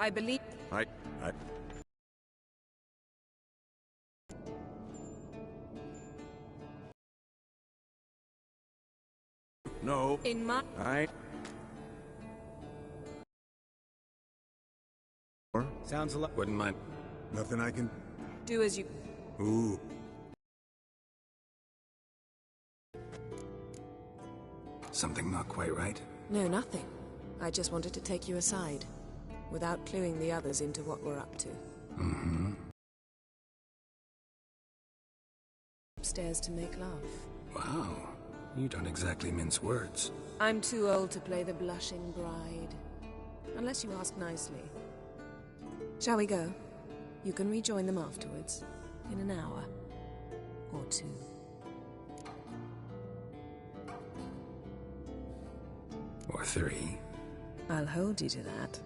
I believe... I... No. In my... Sounds a lot... Wouldn't mind. Nothing I can... Do as you... Ooh. Something not quite right? No, nothing. I just wanted to take you aside, without cluing the others into what we're up to. Mm-hmm. Upstairs to make love. Wow. You don't exactly mince words. I'm too old to play the blushing bride. Unless you ask nicely. Shall we go? You can rejoin them afterwards. In an hour. Or two. Or three. I'll hold you to that.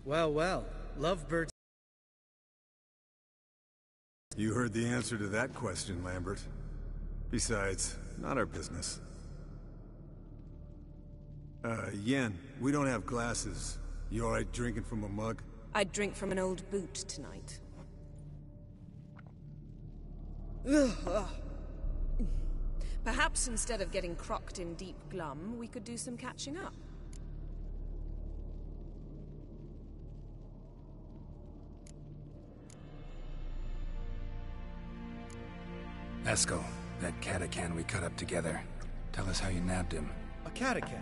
Well, well. Lovebirds... You heard the answer to that question, Lambert. Besides, not our business. Yen, we don't have glasses. You alright drinking from a mug? I'd drink from an old boot tonight. Perhaps instead of getting crocked in deep glum, we could do some catching up. Eskel, that catacan we cut up together. Tell us how you nabbed him. A catacan?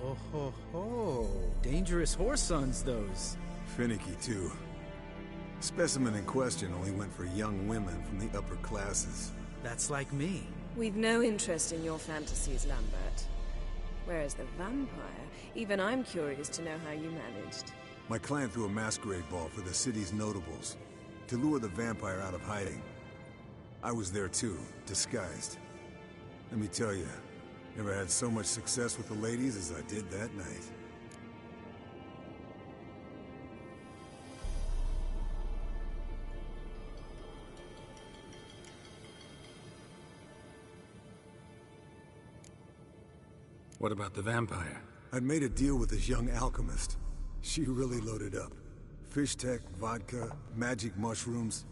Oh ho ho. Dangerous horse sons, those. Finicky, too. Specimen in question only went for young women from the upper classes. That's like me. We've no interest in your fantasies, Lambert. Whereas the vampire, even I'm curious to know how you managed. My clan threw a masquerade ball for the city's notables, to lure the vampire out of hiding. I was there too, disguised. Let me tell you, never had so much success with the ladies as I did that night. What about the vampire? I'd made a deal with this young alchemist. She really loaded up. Fish tech, vodka, magic mushrooms.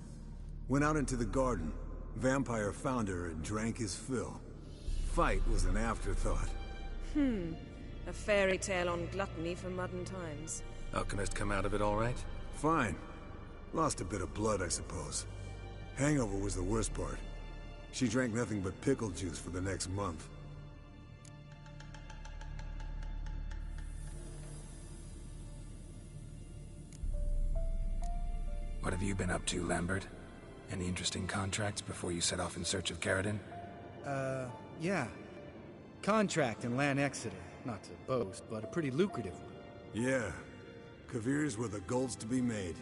Went out into the garden. Vampire found her and drank his fill. Fight was an afterthought. A fairy tale on gluttony from modern times. Alchemist come out of it all right? Fine. Lost a bit of blood, I suppose. Hangover was the worst part. She drank nothing but pickle juice for the next month. What have you been up to, Lambert? Any interesting contracts before you set off in search of Caridin? Yeah. Contract in Lan Exeter. Not to boast, but a pretty lucrative one. Yeah. Kavir's were the gold's to be made.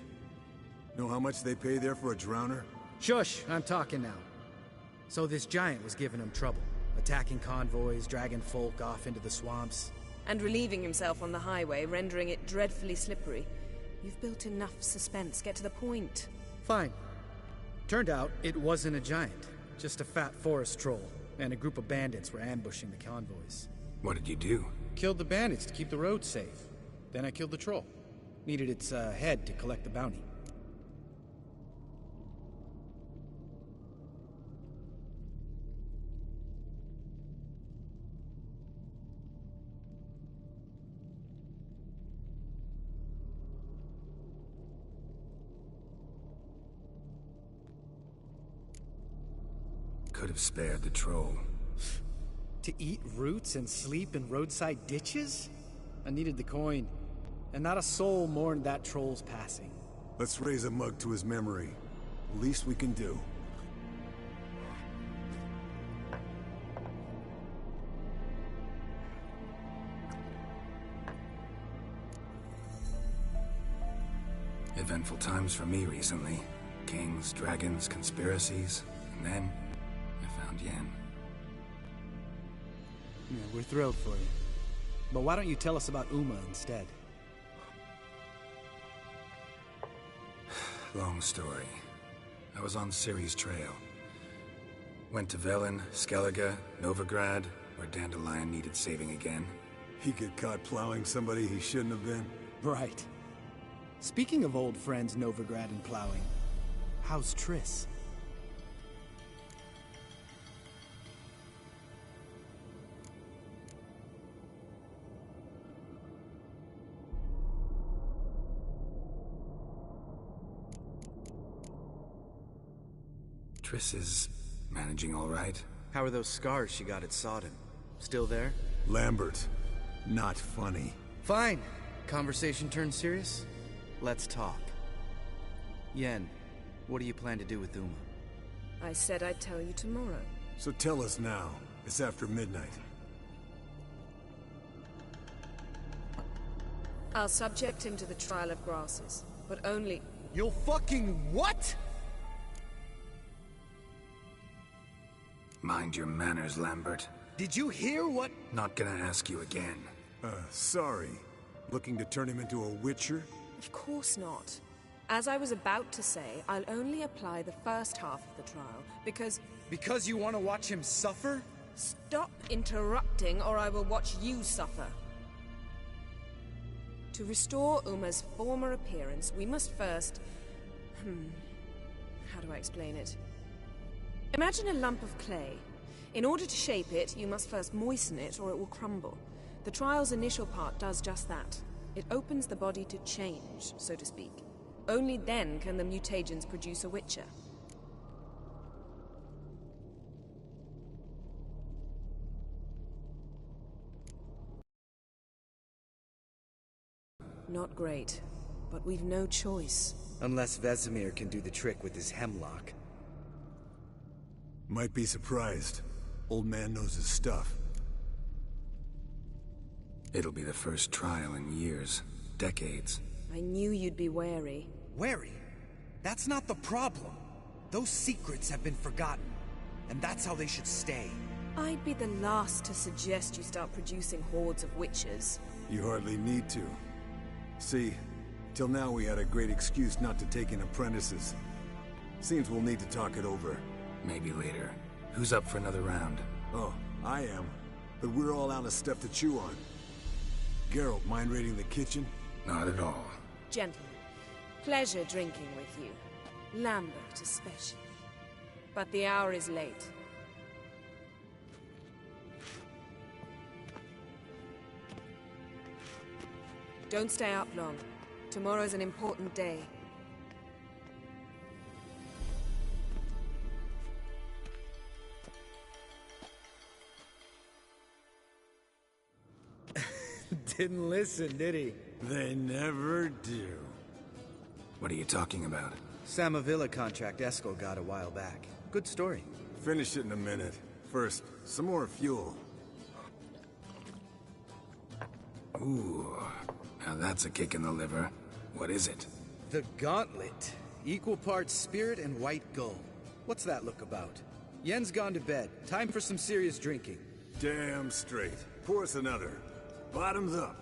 Know how much they pay there for a drowner? Shush! I'm talking now. So this giant was giving him trouble. attacking convoys, dragging folk off into the swamps. And relieving himself on the highway, rendering it dreadfully slippery. You've built enough suspense. Get to the point. Fine. Turned out it wasn't a giant, just a fat forest troll, and a group of bandits were ambushing the convoys. What did you do? Killed the bandits to keep the roads safe. Then I killed the troll. Needed its head to collect the bounty. Could have spared the troll. To eat roots and sleep in roadside ditches? I needed the coin. And not a soul mourned that troll's passing. Let's raise a mug to his memory. Least we can do. Eventful times for me recently. Kings, dragons, conspiracies, and then I found Yen. Yeah, we're thrilled for you. But why don't you tell us about Uma instead? Long story. I was on Ciri's trail. Went to Velen, Skellige, Novigrad, where Dandelion needed saving again. He get caught plowing somebody he shouldn't have been. Right. Speaking of old friends Novigrad and plowing, how's Triss? Triss is managing all right. How are those scars she got at Sodden? Still there? Lambert, not funny. Fine. Conversation turned serious? Let's talk. Yen, what do you plan to do with Uma? I said I'd tell you tomorrow. So tell us now. It's after midnight. I'll subject him to the trial of grasses, but only... You'll fucking what? Mind your manners, Lambert. Did you hear what? Not gonna ask you again. Sorry. Looking to turn him into a witcher? Of course not. As I was about to say, I'll only apply the first half of the trial, because... Because you want to watch him suffer? Stop interrupting, or I will watch you suffer. To restore Uma's former appearance, we must first... How do I explain it? Imagine a lump of clay. In order to shape it, you must first moisten it, or it will crumble. The trial's initial part does just that. It opens the body to change, so to speak. Only then can the mutagens produce a witcher. Not great, but we've no choice. Unless Vesemir can do the trick with his hemlock. Might be surprised. Old man knows his stuff. It'll be the first trial in years. Decades. I knew you'd be wary. Wary? That's not the problem. Those secrets have been forgotten. And that's how they should stay. I'd be the last to suggest you start producing hordes of witches. You hardly need to. See, till now we had a great excuse not to take in apprentices. Seems we'll need to talk it over. Maybe later. Who's up for another round? Oh, I am. But we're all out of stuff to chew on. Geralt, mind raiding the kitchen? Not at all. Gentlemen, pleasure drinking with you. Lambert especially. But the hour is late. Don't stay up long. Tomorrow's an important day. Didn't listen, did he? They never do. What are you talking about? Samavilla contract Eskel got a while back. Good story. Finish it in a minute. First, some more fuel. Ooh, now that's a kick in the liver. What is it? The Gauntlet. Equal parts spirit and white gold. What's that look about? Yen's gone to bed. Time for some serious drinking. Damn straight. Pour us another. Bottoms up.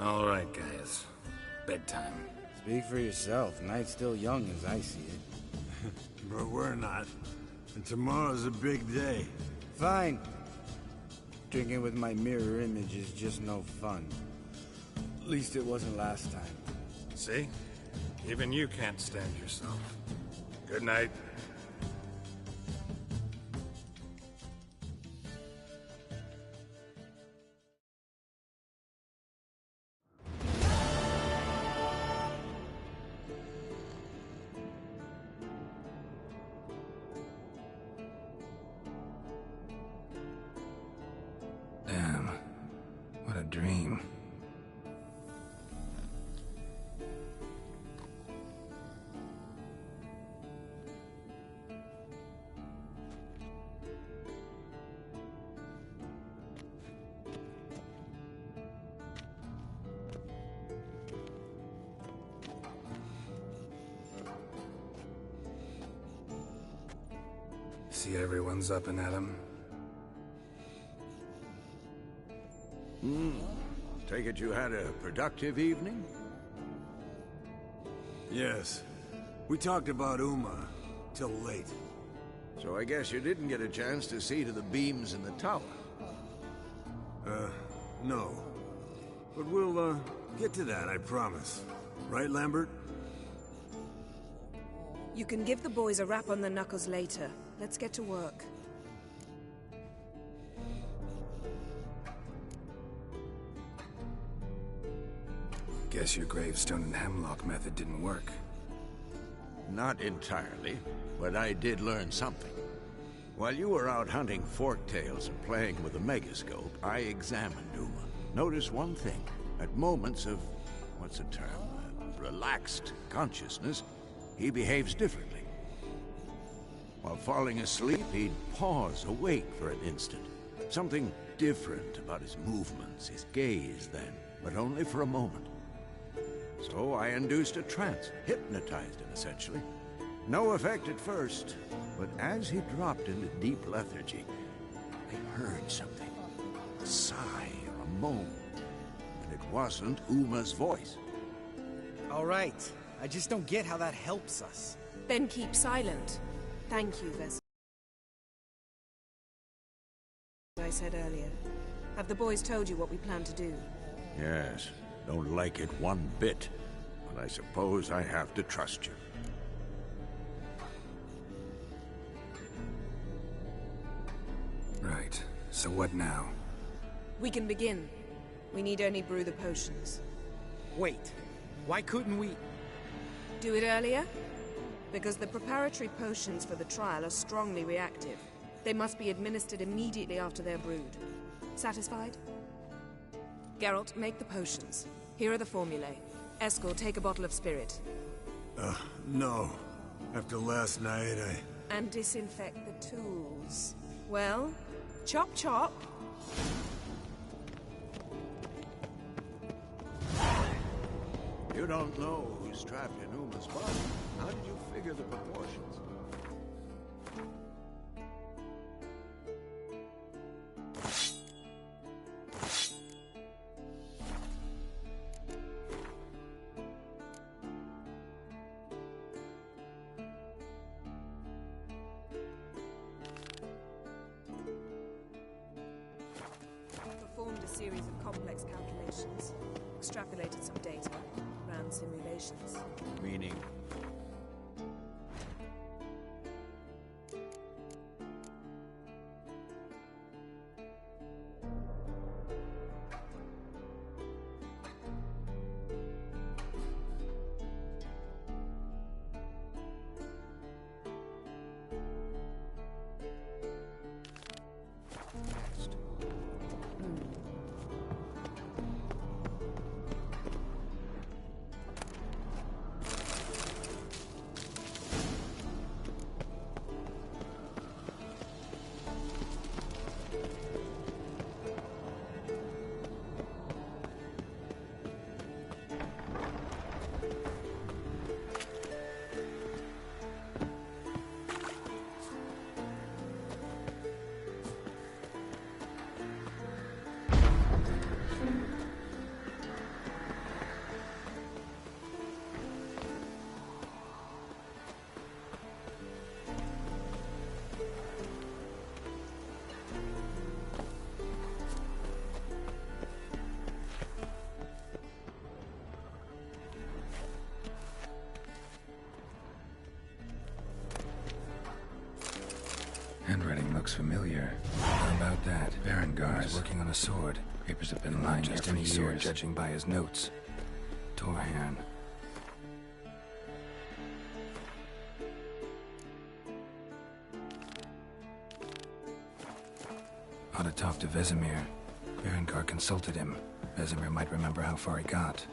All right, guys. Bedtime. Speak for yourself. Night's still young as I see it. But we're not. And tomorrow's a big day. Fine. Drinking with my mirror image is just no fun. At least it wasn't last time. See? Even you can't stand yourself. Good night. Damn. What a dream. See everyone's up and at 'em. Take it you had a productive evening? Yes. We talked about Uma till late. So I guess you didn't get a chance to see to the beams in the tower. No. But we'll, get to that, I promise. Right, Lambert? You can give the boys a rap on the knuckles later. Let's get to work. Guess your gravestone and hemlock method didn't work. Not entirely, but I did learn something. While you were out hunting forktails and playing with a megascope, I examined Uma. Noticed one thing. At moments of, what's the term, relaxed consciousness, he behaves differently. While falling asleep, he'd pause, awake for an instant. Something different about his movements, his gaze then, but only for a moment. So I induced a trance, hypnotized him essentially. No effect at first, but as he dropped into deep lethargy, I heard something. A sigh or a moan. And it wasn't Uma's voice. All right. I just don't get how that helps us. Then keep silent. Thank you, Ves. I said earlier. Have the boys told you what we plan to do? Yes, don't like it one bit. But I suppose I have to trust you. Right. So what now? We can begin. We need only brew the potions. Wait. Why couldn't we... Do it earlier? Because the preparatory potions for the trial are strongly reactive. They must be administered immediately after they're brewed. Satisfied? Geralt, make the potions. Here are the formulae. Eskel, take a bottle of spirit. No. After last night, And disinfect the tools. Well, chop chop. You don't know who's trapped in Uma's body. How did you figure the proportions? Performed a series of complex calculations. Extrapolated some data. Ran simulations. Meaning? familiar. How about that? Berengar is working on a sword. Papers have been lying here for years, judging by his notes. Torhan. Ought to talk to Vesemir. Berengar consulted him. Vesemir might remember how far he got.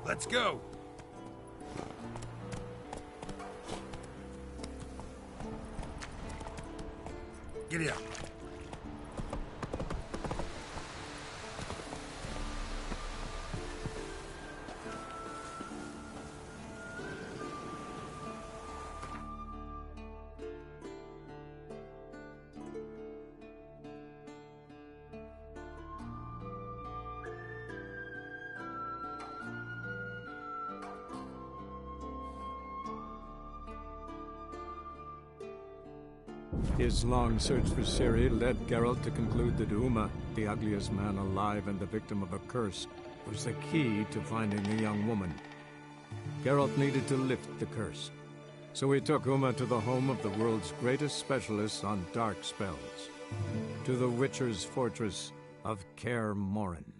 Let's go! Giddy up. His long search for Ciri led Geralt to conclude that Uma, the ugliest man alive and the victim of a curse, was the key to finding the young woman. Geralt needed to lift the curse, so he took Uma to the home of the world's greatest specialists on dark spells, to the Witcher's fortress of Kaer Morhen.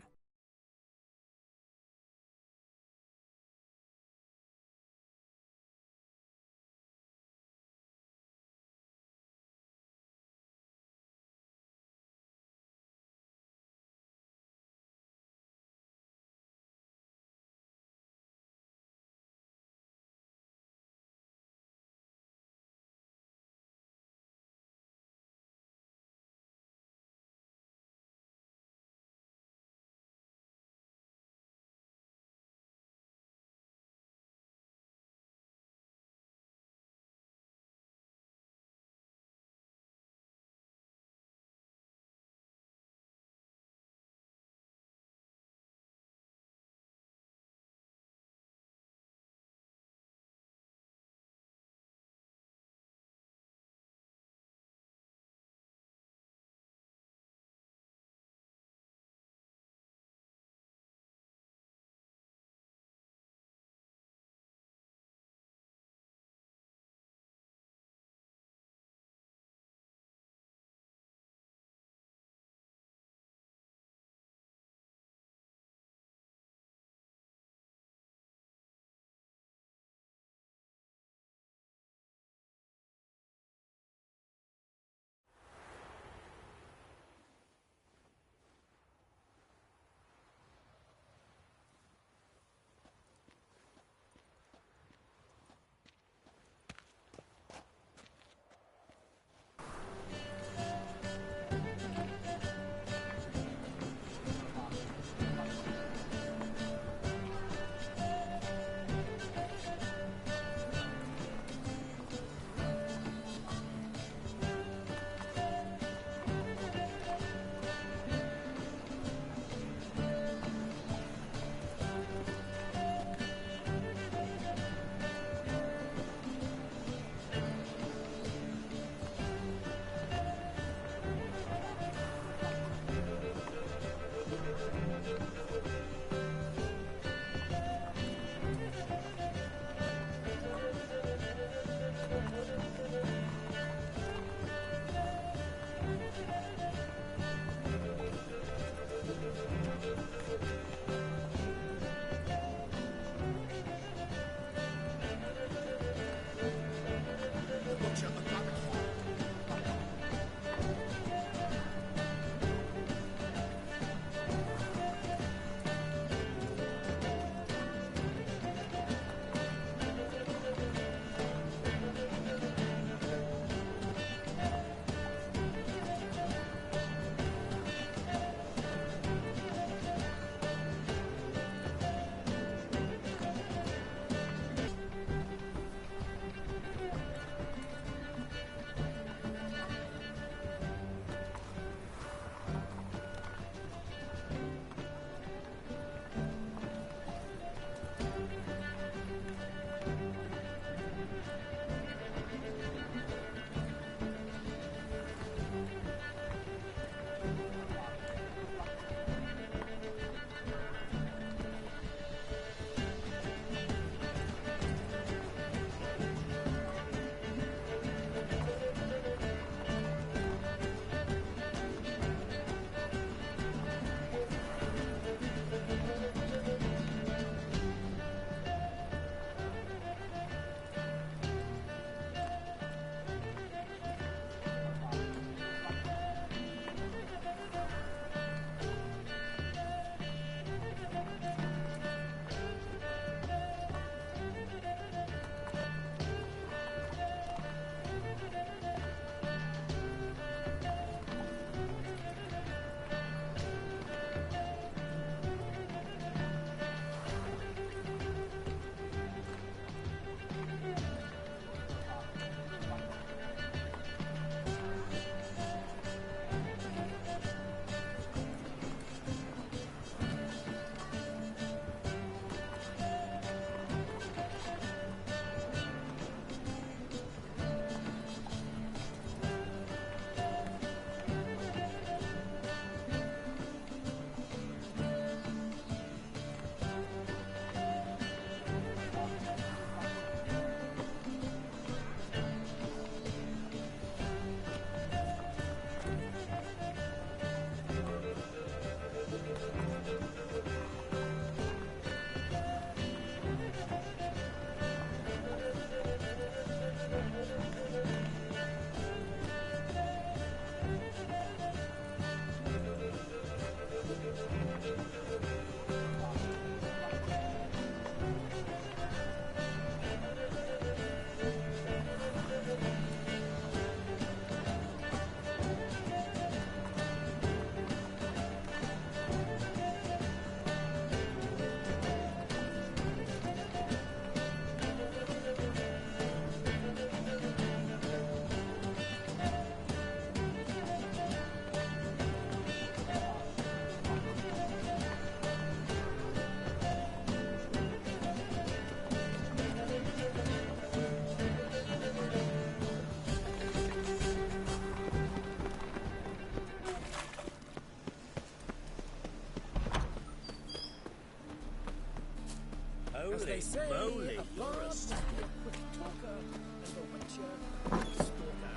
they say Slowly, a bard you're a must be a quick talker, and a witcher a stalker.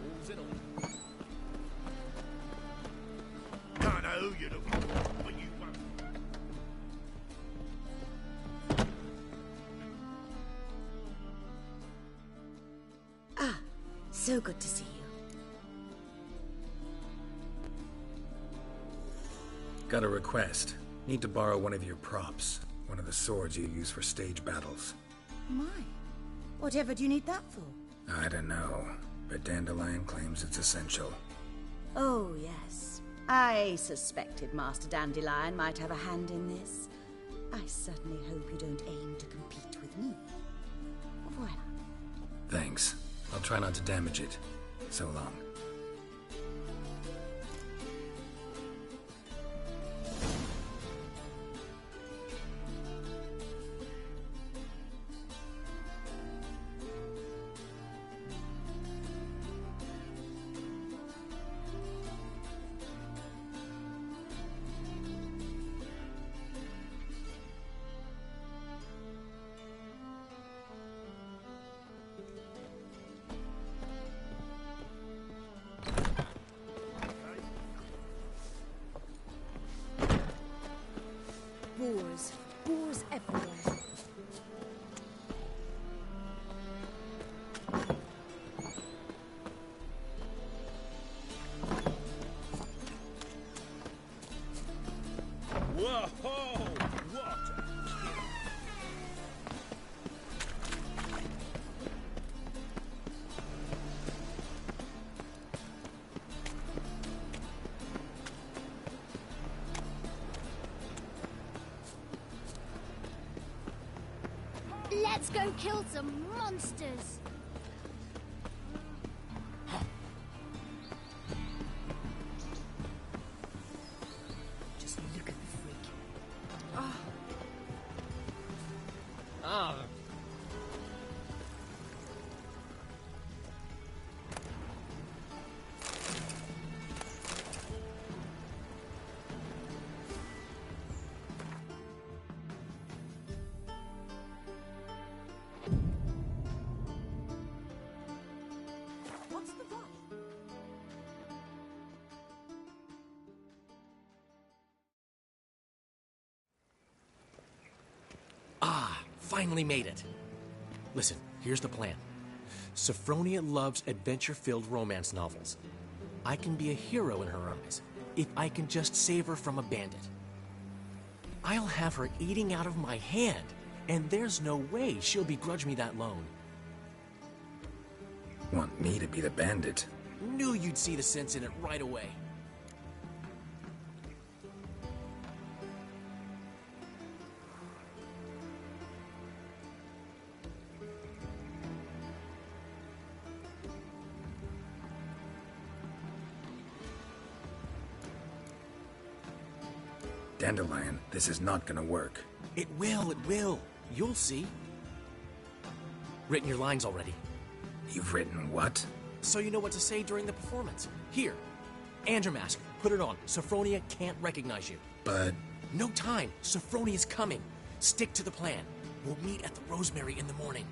Rules in all. I know who you're looking for, but you won't. Ah, so good to see you. Got a request. Need to borrow one of your props. One of the swords you use for stage battles. My. Whatever do you need that for? I don't know, but Dandelion claims it's essential. Oh, yes. I suspected Master Dandelion might have a hand in this. I certainly hope you don't aim to compete with me. Voilà. Thanks. I'll try not to damage it. So long. Boars. Boars everywhere. Whoa! What? Let's go kill some monsters! Just look at the freak. Ah. What's the rush? Ah, finally made it. Listen, here's the plan. Sophronia loves adventure-filled romance novels. I can be a hero in her eyes if I can just save her from a bandit. I'll have her eating out of my hand, and there's no way she'll begrudge me that loan. Want me to be the bandit? Knew you'd see the sense in it right away. Dandelion, this is not gonna work. It will, it will. You'll see. Written your lines already. You've written what? So you know what to say during the performance. Here, and your mask. Put it on. Sophronia can't recognize you. But... No time. Sophronia's coming. Stick to the plan. We'll meet at the Rosemary in the morning.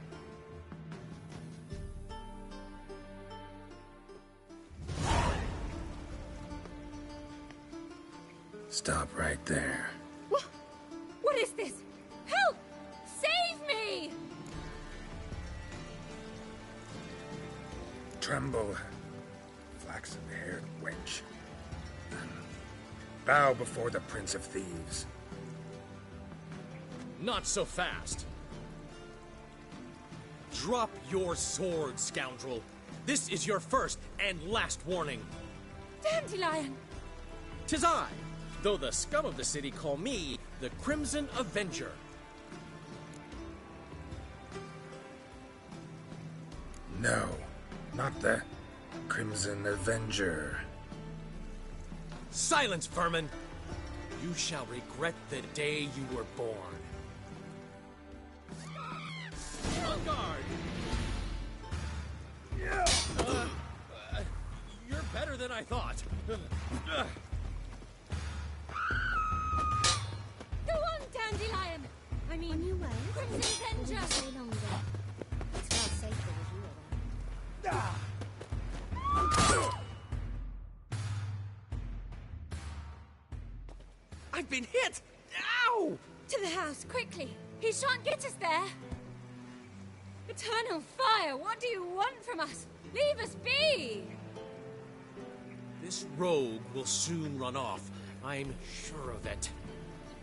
Stop right there. What is this? Help! Save me! Tremble, flaxen-haired wench. Bow before the Prince of Thieves. Not so fast. Drop your sword, scoundrel. This is your first and last warning. Dandelion! 'Tis I, though the scum of the city call me the Crimson Avenger. No, not the Crimson Avenger. Silence, vermin! You shall regret the day you were born. On guard! You're better than I thought. Go on, Dandelion! I'm mean, On your way. Crimson Avenger! Stay longer. It's far safer with you around. I've been hit! Ow! To the house, quickly! He shan't get us there! Eternal fire, what do you want from us? Leave us be! This rogue will soon run off. I'm sure of it.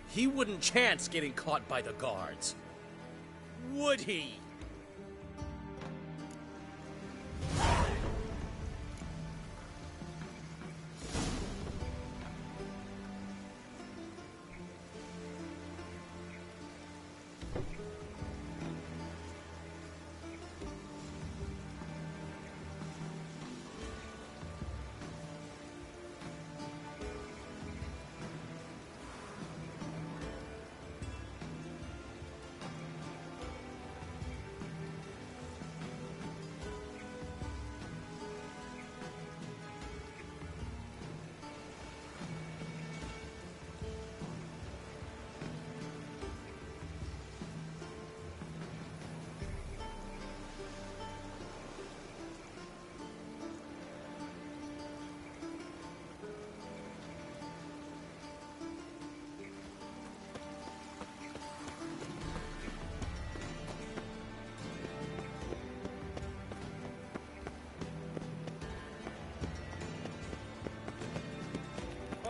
He wouldn't chance getting caught by the guards. Would he?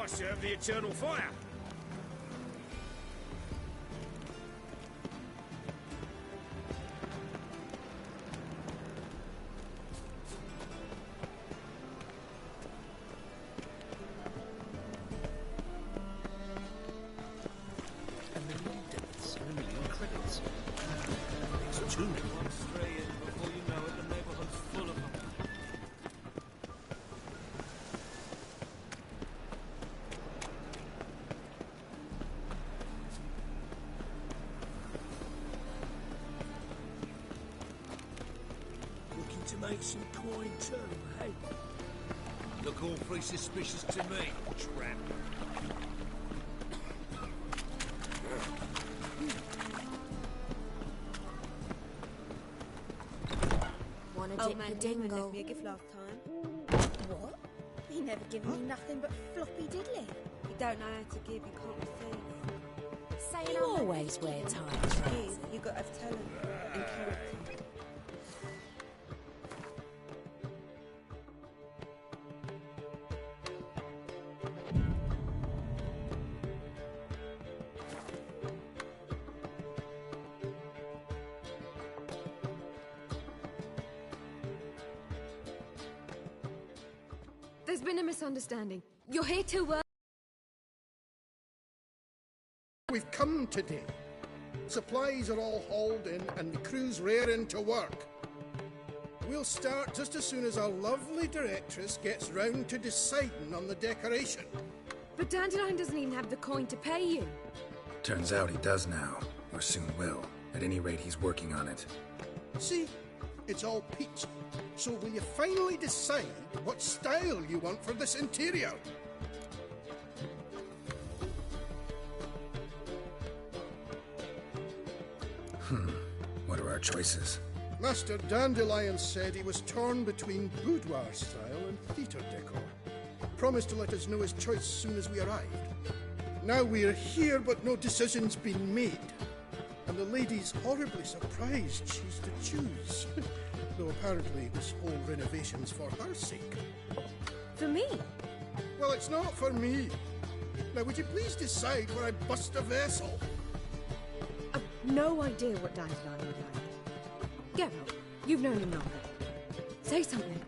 I serve the eternal fire. A million deaths and a million credits. It's too many. One stray in before you know it, the neighborhood's full of them. Looking to make some coin too, hey? Look all pretty suspicious to me, tramp. Wanna Old dip man your Damon dingle? left me a gift last time. What? He never given me nothing but floppy diddly. You don't know how to give, you can't receive. Saying You I'm always a wear tight Give, you got to have talent and character. There's been a misunderstanding. You're here to work. We've come today. Supplies are all hauled in and the crew's raring to work. We'll start just as soon as our lovely directress gets round to deciding on the decoration. But Dandelion doesn't even have the coin to pay you. Turns out he does now, or soon will. At any rate, he's working on it. See? It's all peachy. So will you finally decide what style you want for this interior? What are our choices? Master Dandelion said he was torn between boudoir style and theatre decor. Promised to let us know his choice as soon as we arrived. Now we're here, but no decision's been made. And the lady's horribly surprised she's to choose. Though apparently this whole renovation's for her sake. For me? Well, it's not for me. Now, would you please decide where I bust a vessel? I've no idea what Dandelion would like. Geralt, you've known him longer. Say something.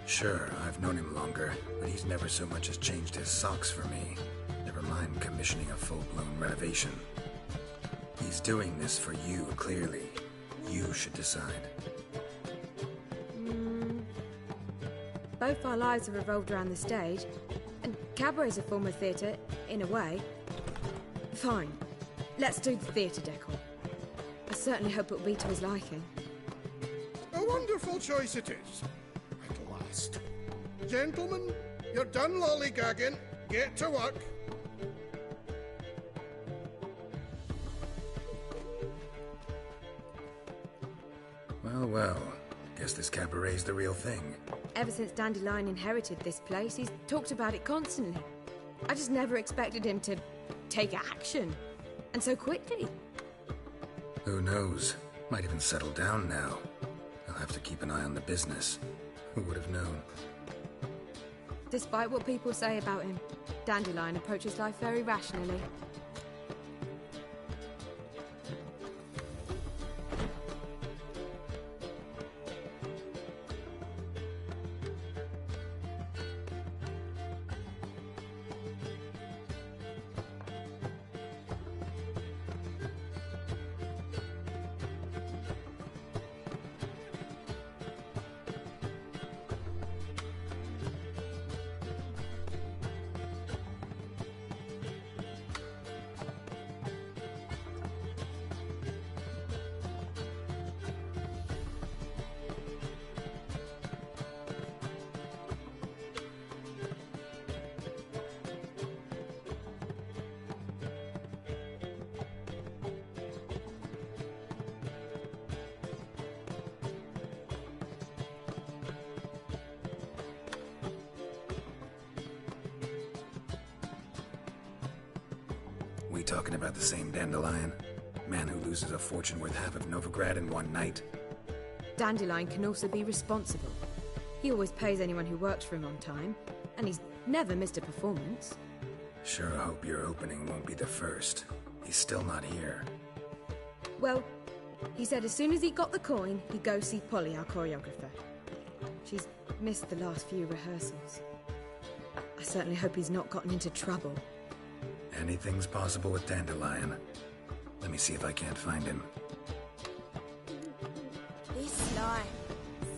Sure, I've known him longer, but he's never so much as changed his socks for me. Never mind commissioning a full-blown renovation. He's doing this for you, clearly. You should decide. Both our lives have revolved around the stage, and cabaret's a form of theatre, in a way. Fine. Let's do the theatre decor. I certainly hope it'll be to his liking. A wonderful choice it is. At last. Gentlemen, you're done lollygagging. Get to work. Well, guess this cabaret's the real thing. Ever since Dandelion inherited this place, he's talked about it constantly. I just never expected him to take action. And so quickly. Who knows? Might even settle down now. I'll have to keep an eye on the business. Who would have known? Despite what people say about him, Dandelion approaches life very rationally. We talking about the same Dandelion? Man who loses a fortune worth half of Novigrad in one night? Dandelion can also be responsible. He always pays anyone who works for him on time, and he's never missed a performance. Sure hope your opening won't be the first. He's still not here. Well, he said as soon as he got the coin, he'd go see Polly, our choreographer. She's missed the last few rehearsals. I certainly hope he's not gotten into trouble. Anything's possible with Dandelion. Let me see if I can't find him. This life,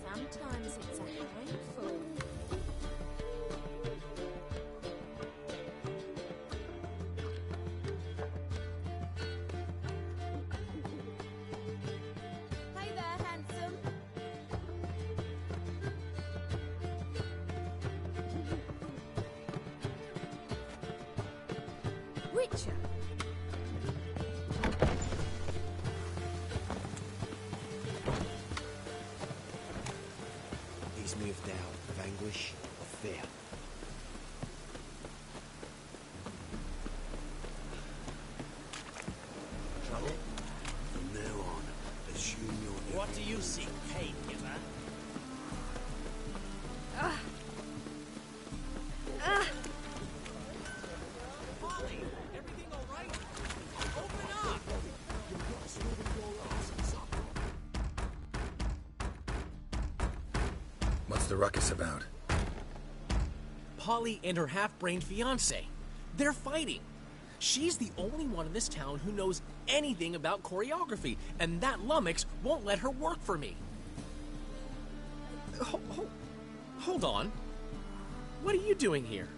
sometimes it's a handful. Hey there, handsome. Witcher! These me of doubt, of anguish, of fear. Trouble? From now on, assume you're... What do you seek, pain giver? Polly, everything all right? Open up! What's the ruckus about? Polly and her half-brained fiancé. They're fighting. She's the only one in this town who knows anything about choreography, and that lummox won't let her work for me. Hold on. What are you doing here?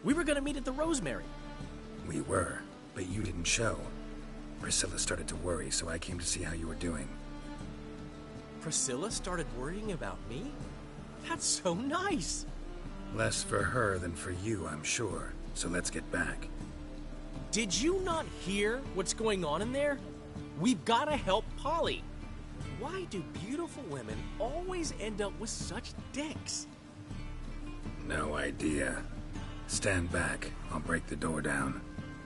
We were gonna meet at the Rosemary. We were, but you didn't show. Priscilla started to worry, so I came to see how you were doing. Priscilla started worrying about me? That's so nice. Less for her than for you, I'm sure. So let's get back. Did you not hear what's going on in there? We've got to help Polly. Why do beautiful women always end up with such dicks? No idea. Stand back. I'll break the door down.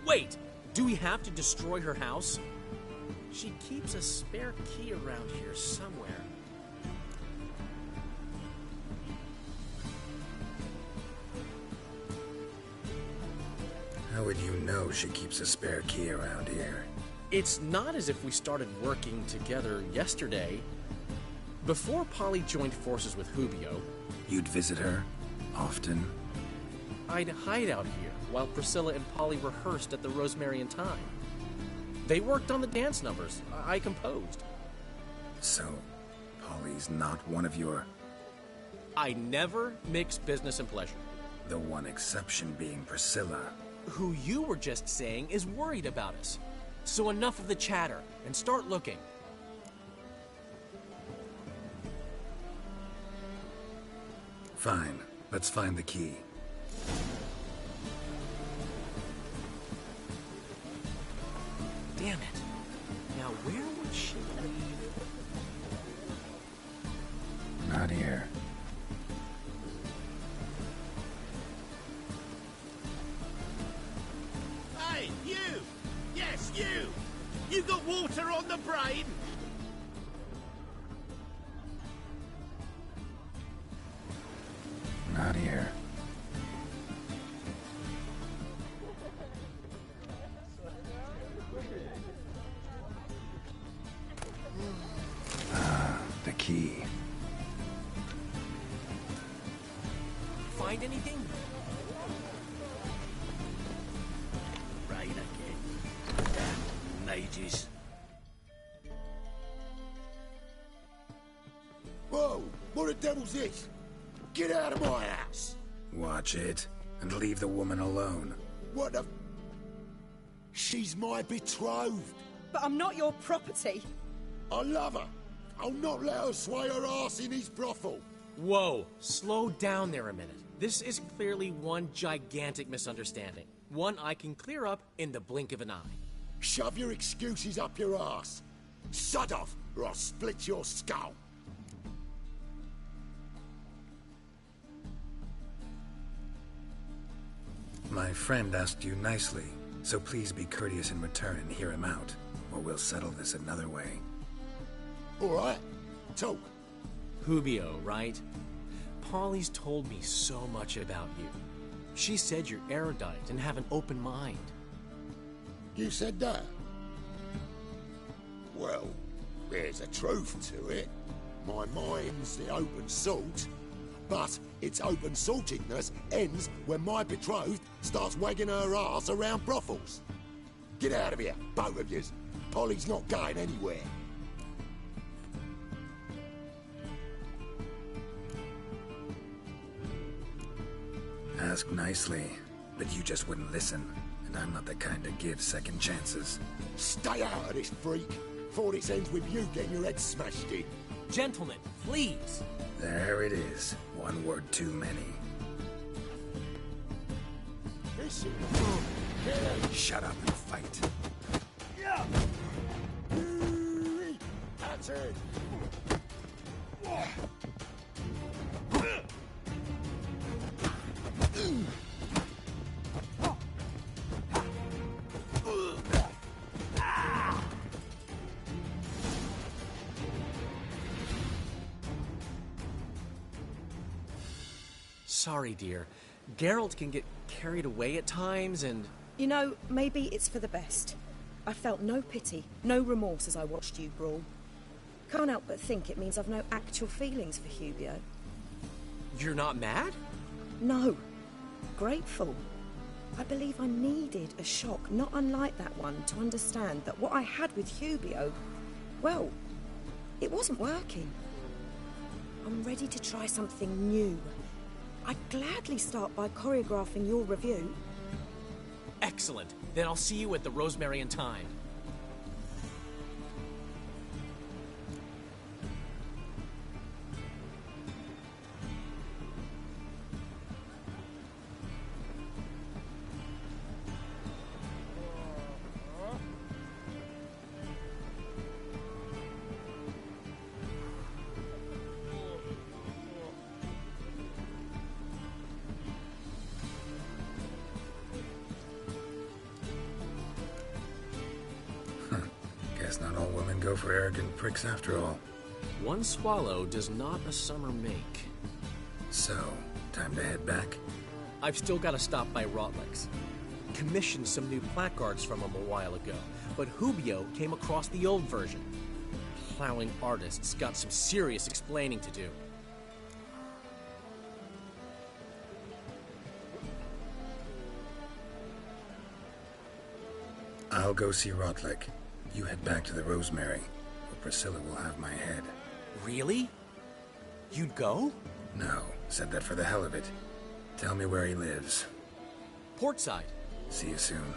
Wait! Do we have to destroy her house? She keeps a spare key around here somewhere. How would you know she keeps a spare key around here? It's not as if we started working together yesterday. Before Polly joined forces with Hubio, You'd visit her? Often? I'd hide out here while Priscilla and Polly rehearsed at the Rosemary and Thyme. They worked on the dance numbers I composed. So, Polly's not one of your... I never mix business and pleasure. The one exception being Priscilla. Who you were just saying is worried about us. So enough of the chatter, and start looking. Fine. Let's find the key. Damn it. Now where would she leave? Not here. Hey, you! Yes, you! You got water on the brain? Not here. The key. Find anything? Rain again. Damn mages. Whoa! What the devil's this? Get out of my house! Watch it, and leave the woman alone. What the... She's my betrothed. But I'm not your property. I love her. I'll not let her sway her ass in his brothel. Whoa, slow down there a minute. This is clearly one gigantic misunderstanding. One I can clear up in the blink of an eye. Shove your excuses up your ass. Shut off, or I'll split your skull. My friend asked you nicely, so please be courteous in return and hear him out, or we'll settle this another way. All right, talk. Hubio, right? Polly's told me so much about you. She said you're erudite and have an open mind. You said that? Well, there's a truth to it. My mind's the open salt, but its open saltedness ends when my betrothed starts wagging her ass around brothels. Get out of here, both of yous. Polly's not going anywhere. Ask nicely, but you just wouldn't listen, and I'm not the kind to give second chances. Stay out of this, freak, before this ends with you getting your head smashed in. Gentlemen, please. There it is. One word too many. Listen. Shut up and fight. Yeah. That's it. Sorry, dear. Geralt can get carried away at times and... You know, maybe it's for the best. I felt no pity, no remorse as I watched you brawl. Can't help but think it means I've no actual feelings for Hubio. You're not mad? No. Grateful. I believe I needed a shock not unlike that one to understand that what I had with Hubio, well, it wasn't working. I'm ready to try something new. I'd gladly start by choreographing your review. Excellent. Then I'll see you at the Rosemary and Thyme. Guess not all women go for arrogant pricks after all. One swallow does not a summer make. So, time to head back? I've still got to stop by Rotlick's. Commissioned some new placards from him a while ago, but Hubio came across the old version. Plowing artists got some serious explaining to do. I'll go see Rotlick. You head back to the Rosemary, where Priscilla will have my head. Really? You'd go? No, said that for the hell of it. Tell me where he lives. Portside. See you soon.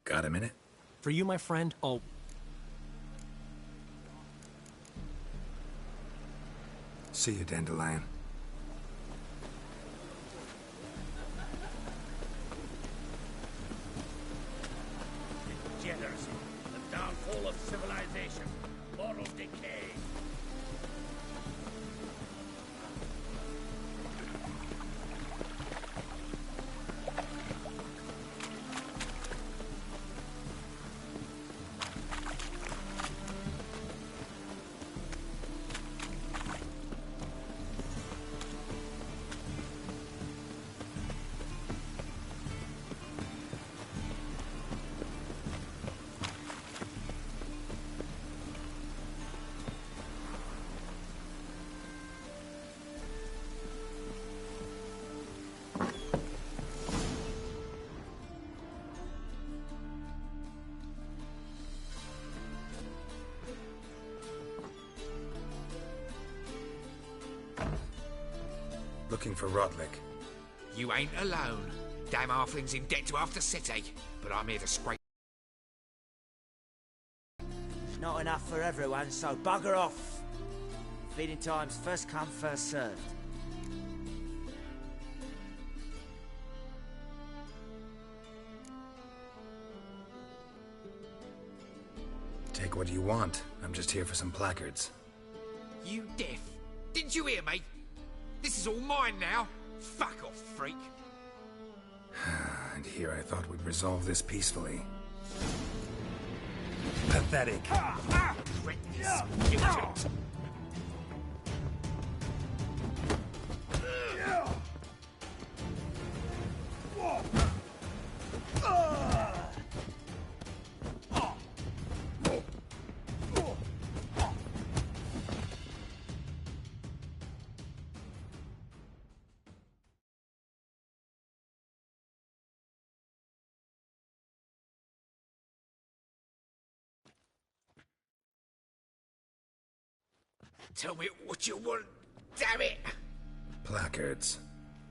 Got a minute? For you, my friend, I'll... See you, Dandelion. Degeneracy, the downfall of civilization, moral decay. Looking for Rotlick. You ain't alone. Damn halfling's in debt to half the city, but I'm here to scrape. Not enough for everyone, so bugger off. Feeding time's first come, first served. Take what you want. I'm just here for some placards. You deaf? Didn't you hear me? This is all mine now. Fuck off, freak. And here I thought we'd resolve this peacefully. Pathetic. Tell me what you want, damn it! Placards.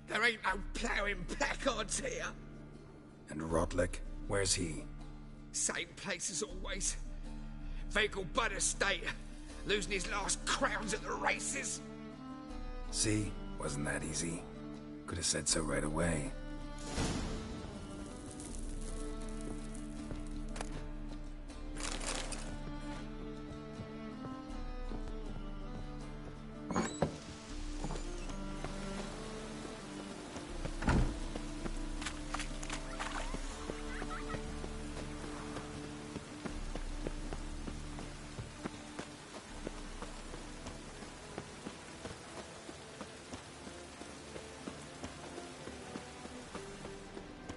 There ain't no ploughing placards here. And Rotlick? Where's he? Same place as always. Vegal Bud Estate. Losing his last crowns at the races. See? Wasn't that easy? Could have said so right away.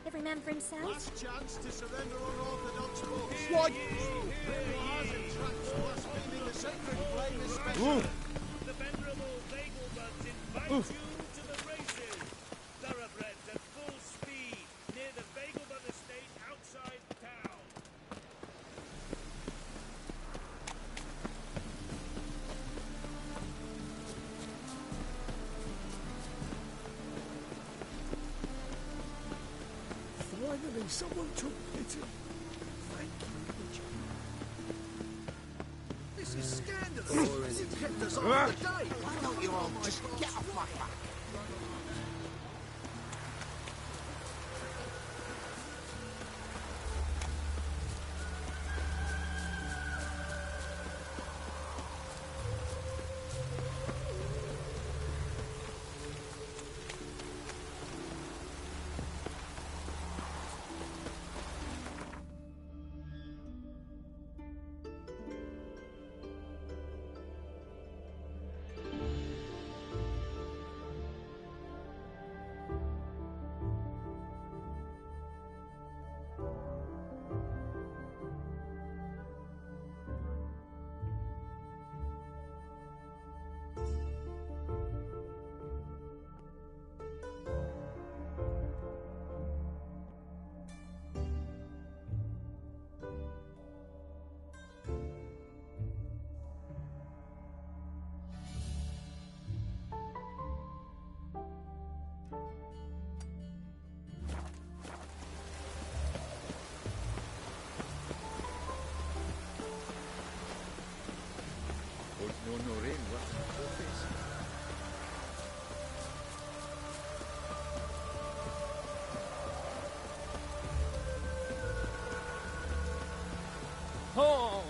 Every man for himself. Last chance to surrender unorthodox laws. Why? Grimoires and traps blaspheming the sacred flame especially. The venerable Vegal Buds invite you to the races. Thoroughbreds at full speed near the Vegal Bud Estate outside town. Finally, someone took pity. Thank you, Richard. This is scandalous. Why don't you all just get off my back? Oh!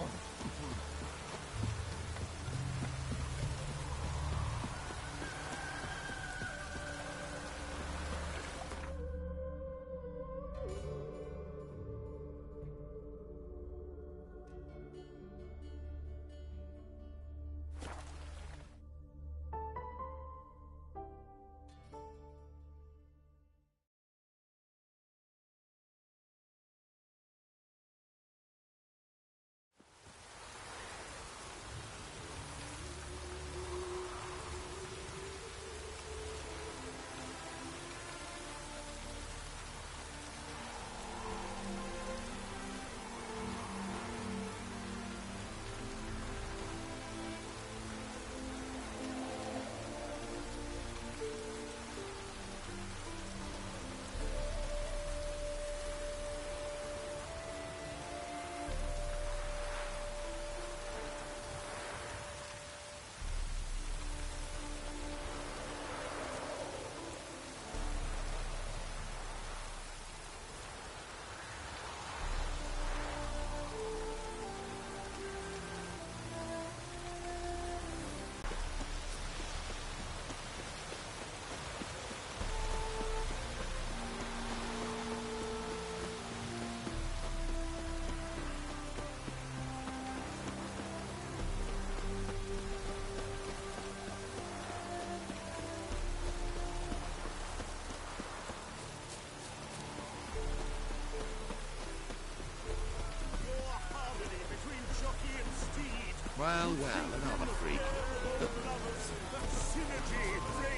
Well, another freak.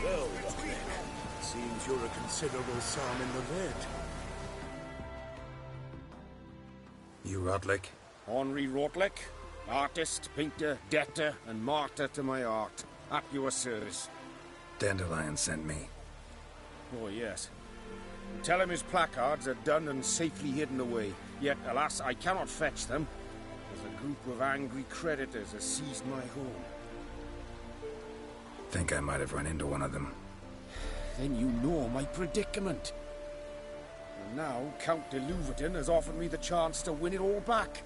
Well, Rocklick, seems you're a considerable sum in the red. You Rotlick? Henri Rotlick, artist, painter, debtor, and martyr to my art. At your service. Dandelion sent me. Oh, yes. Tell him his placards are done and safely hidden away. Yet, alas, I cannot fetch them, as a group of angry creditors has seized my home. Think I might have run into one of them. Then you know my predicament. And now, Count de Louverton has offered me the chance to win it all back.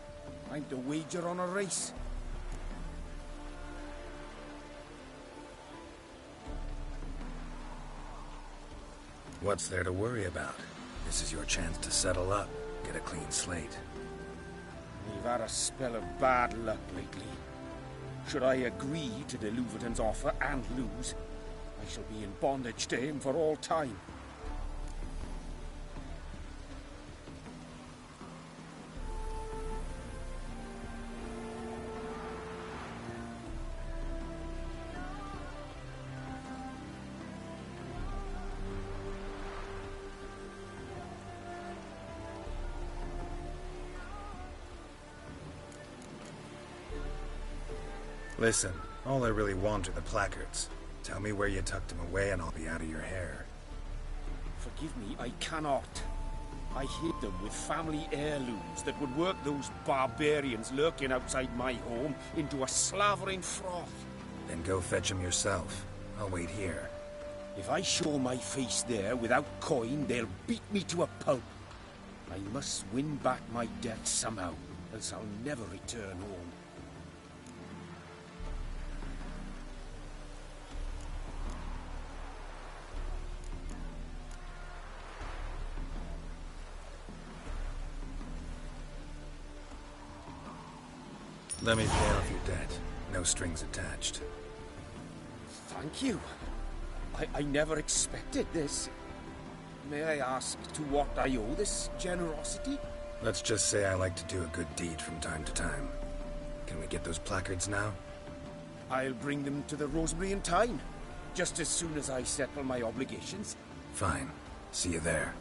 I'm to wager on a race. What's there to worry about? This is your chance to settle up, get a clean slate. We've had a spell of bad luck lately. Should I agree to de Louverton's offer and lose, I shall be in bondage to him for all time. Listen, all I really want are the placards. Tell me where you tucked them away and I'll be out of your hair. Forgive me, I cannot. I hid them with family heirlooms that would work those barbarians lurking outside my home into a slavering froth. Then go fetch them yourself. I'll wait here. If I show my face there without coin, they'll beat me to a pulp. I must win back my debt somehow, else I'll never return home. Let me pay off your debt. No strings attached. Thank you. I never expected this. May I ask to what I owe this generosity? Let's just say I like to do a good deed from time to time. Can we get those placards now? I'll bring them to the Rosemary in time, just as soon as I settle my obligations. Fine. See you there.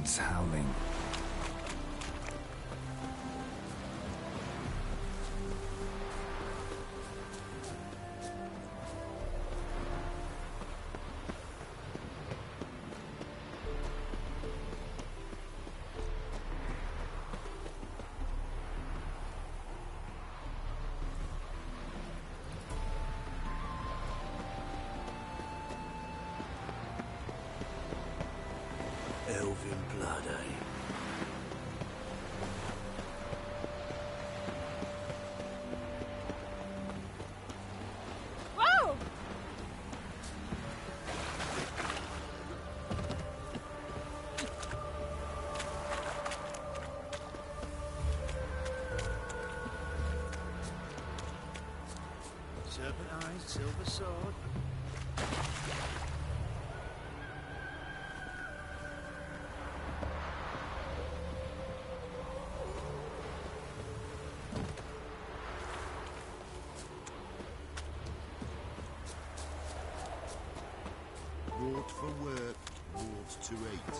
winds howling. Elven blood, eh? Whoa! Serpent eyes, silver sword. Wrought for work, wrought to eat.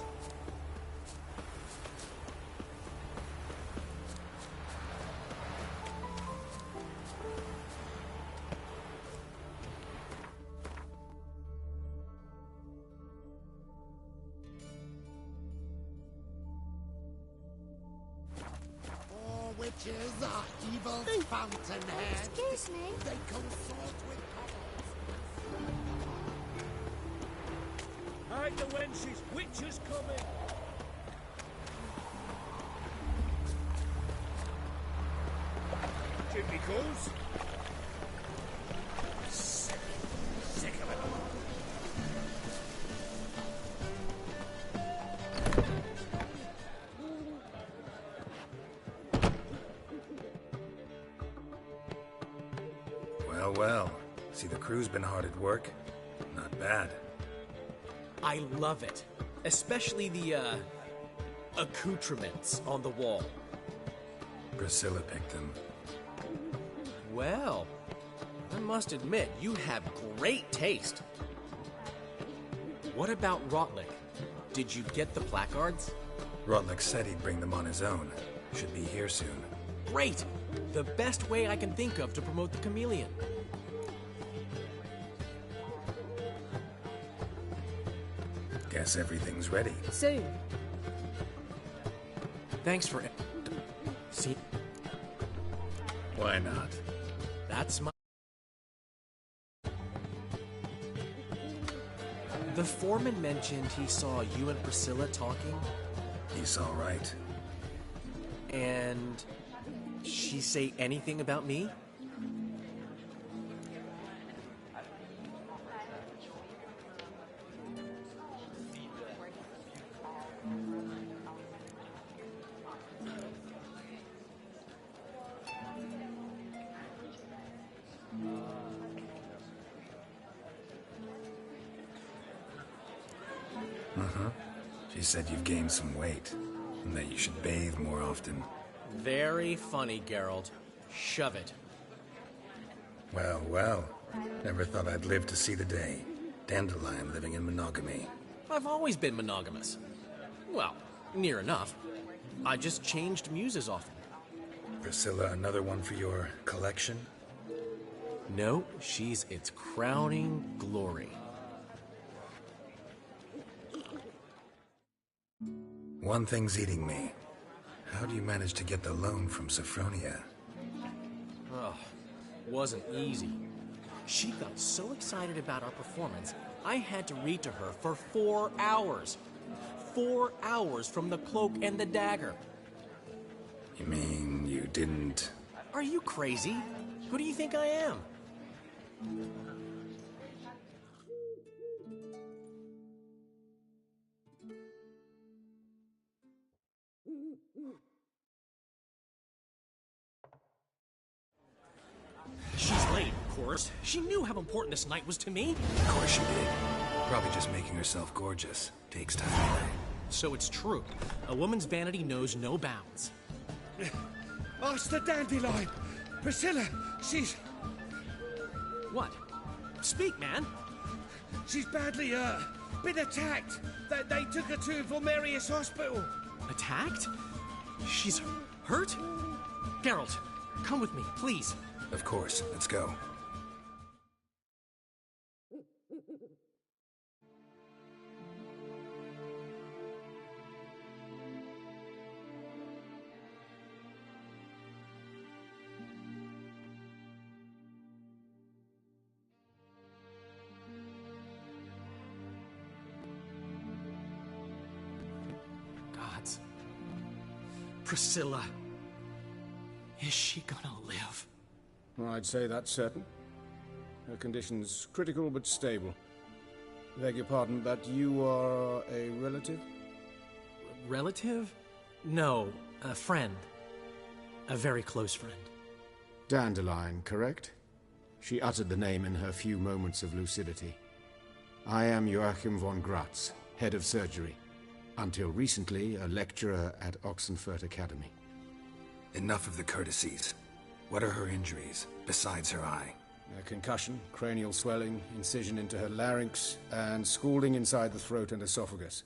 Oh, witches are evil fountainheads. Excuse me. They consort with Hide the wenches, witches coming! Jimmy calls. Sick of it. Well, well. See, the crew's been hard at work. Not bad. I love it. Especially the, accoutrements on the wall. Priscilla picked them. Well, I must admit, you have great taste. What about Rotlick? Did you get the placards? Rotlick said he'd bring them on his own. Should be here soon. Great! The best way I can think of to promote the chameleon. Guess everything's ready. Soon. Thanks for... See? Why not? That's my... The foreman mentioned he saw you and Priscilla talking. He's all right. And... she say anything about me? She said you've gained some weight, and that you should bathe more often. Very funny, Geralt. Shove it. Well, well. Never thought I'd live to see the day. Dandelion living in monogamy. I've always been monogamous. Well, near enough. I just changed muses often. Priscilla, another one for your collection? No, she's its crowning glory. One thing's eating me. How do you manage to get the loan from Sophronia? Oh, wasn't easy. She got so excited about our performance, I had to read to her for 4 hours. 4 hours from the Cloak and the Dagger. You mean you didn't... Are you crazy? Who do you think I am? She's late, of course. She knew how important this night was to me. Of course she did. Probably just making herself gorgeous. Takes time away. So it's true. A woman's vanity knows no bounds. Master Dandelion! Priscilla, she's... What? Speak, man. She's badly, been attacked. They took her to Vulmerius Hospital. Attacked? She's hurt? Geralt, come with me, please. Of course. Let's go. Gods. Priscilla. Is she gonna live? I'd say that's certain. Her condition's critical but stable. Beg your pardon, but you are a relative? Relative? No, a friend. A very close friend. Dandelion, correct? She uttered the name in her few moments of lucidity. I am Joachim von Gratz, head of surgery. Until recently, a lecturer at Oxenfurt Academy. Enough of the courtesies. What are her injuries, besides her eye? A concussion, cranial swelling, incision into her larynx, and scalding inside the throat and esophagus.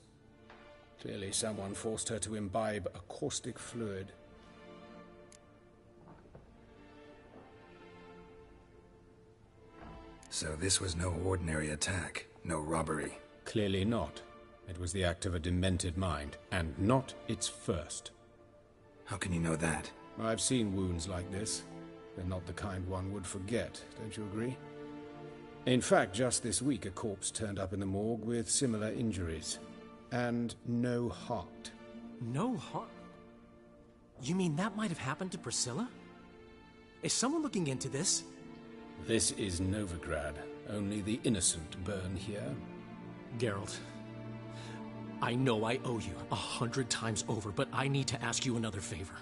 Clearly someone forced her to imbibe a caustic fluid. So this was no ordinary attack, no robbery. Clearly not. It was the act of a demented mind, and not its first. How can you know that? I've seen wounds like this. They're not the kind one would forget, don't you agree? In fact, just this week a corpse turned up in the morgue with similar injuries. And no heart. No heart? You mean that might have happened to Priscilla? Is someone looking into this? This is Novigrad. Only the innocent burn here. Geralt, I know I owe you 100 times over, but I need to ask you another favor.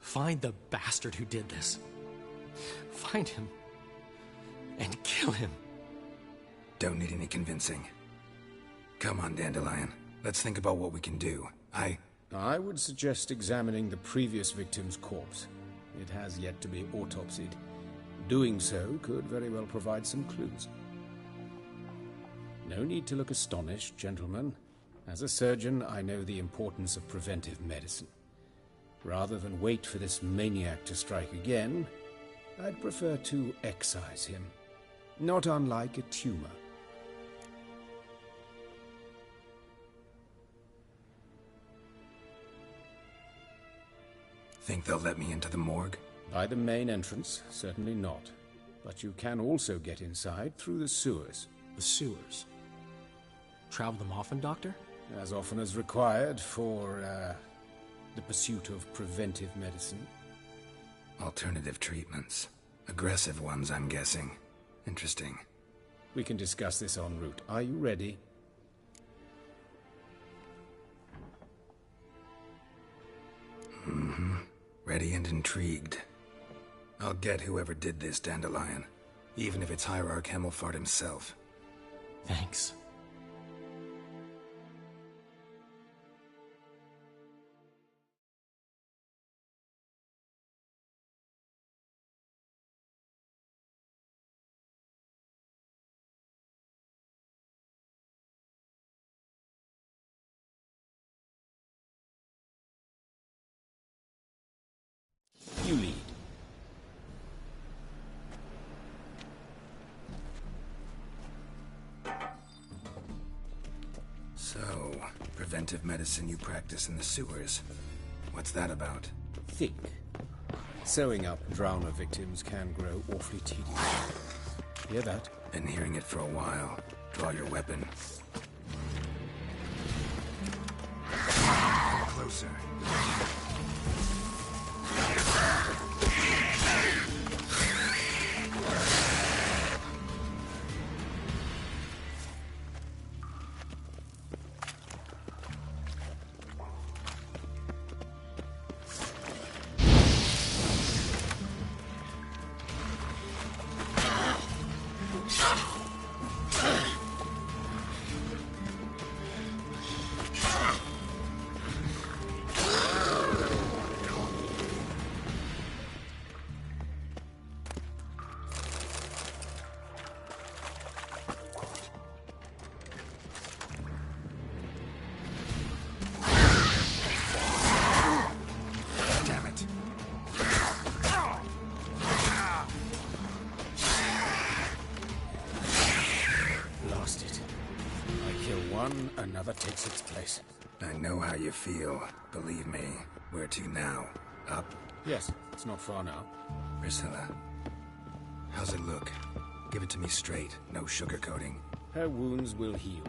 Find the bastard who did this. Find him. And kill him. Don't need any convincing. Come on, Dandelion. Let's think about what we can do. I would suggest examining the previous victim's corpse. It has yet to be autopsied. Doing so could very well provide some clues. No need to look astonished, gentlemen. As a surgeon, I know the importance of preventive medicine. Rather than wait for this maniac to strike again, I'd prefer to excise him. Not unlike a tumor. Think they'll let me into the morgue? By the main entrance, certainly not. But you can also get inside through the sewers. The sewers? Travel them often, Doctor? As often as required for, the pursuit of preventive medicine. Alternative treatments. Aggressive ones, I'm guessing. Interesting. We can discuss this en route. Are you ready? Mm-hmm. Ready and intrigued. I'll get whoever did this, Dandelion. Even if it's Hierarch Hemmelfart himself. Thanks. You lead. So, preventive medicine you practice in the sewers. What's that about? Think. Sewing up drowner victims can grow awfully tedious. Hear that? Been hearing it for a while. Draw your weapon. Closer. one, another takes its place. I know how you feel. Believe me. Where to now? Up? Yes, it's not far now. Priscilla. How's it look? Give it to me straight, no sugarcoating. Her wounds will heal,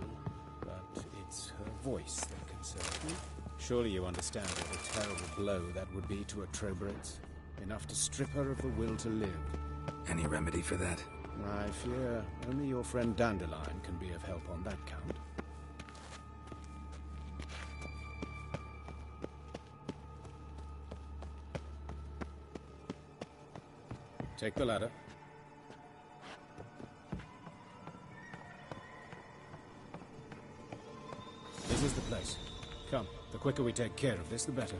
but it's her voice that concerns me. Surely you understand what a terrible blow that would be to a Trobreitz. Enough to strip her of the will to live. Any remedy for that? I fear only your friend Dandelion can be of help on that count. Take the ladder. This is the place. Come, the quicker we take care of this, the better.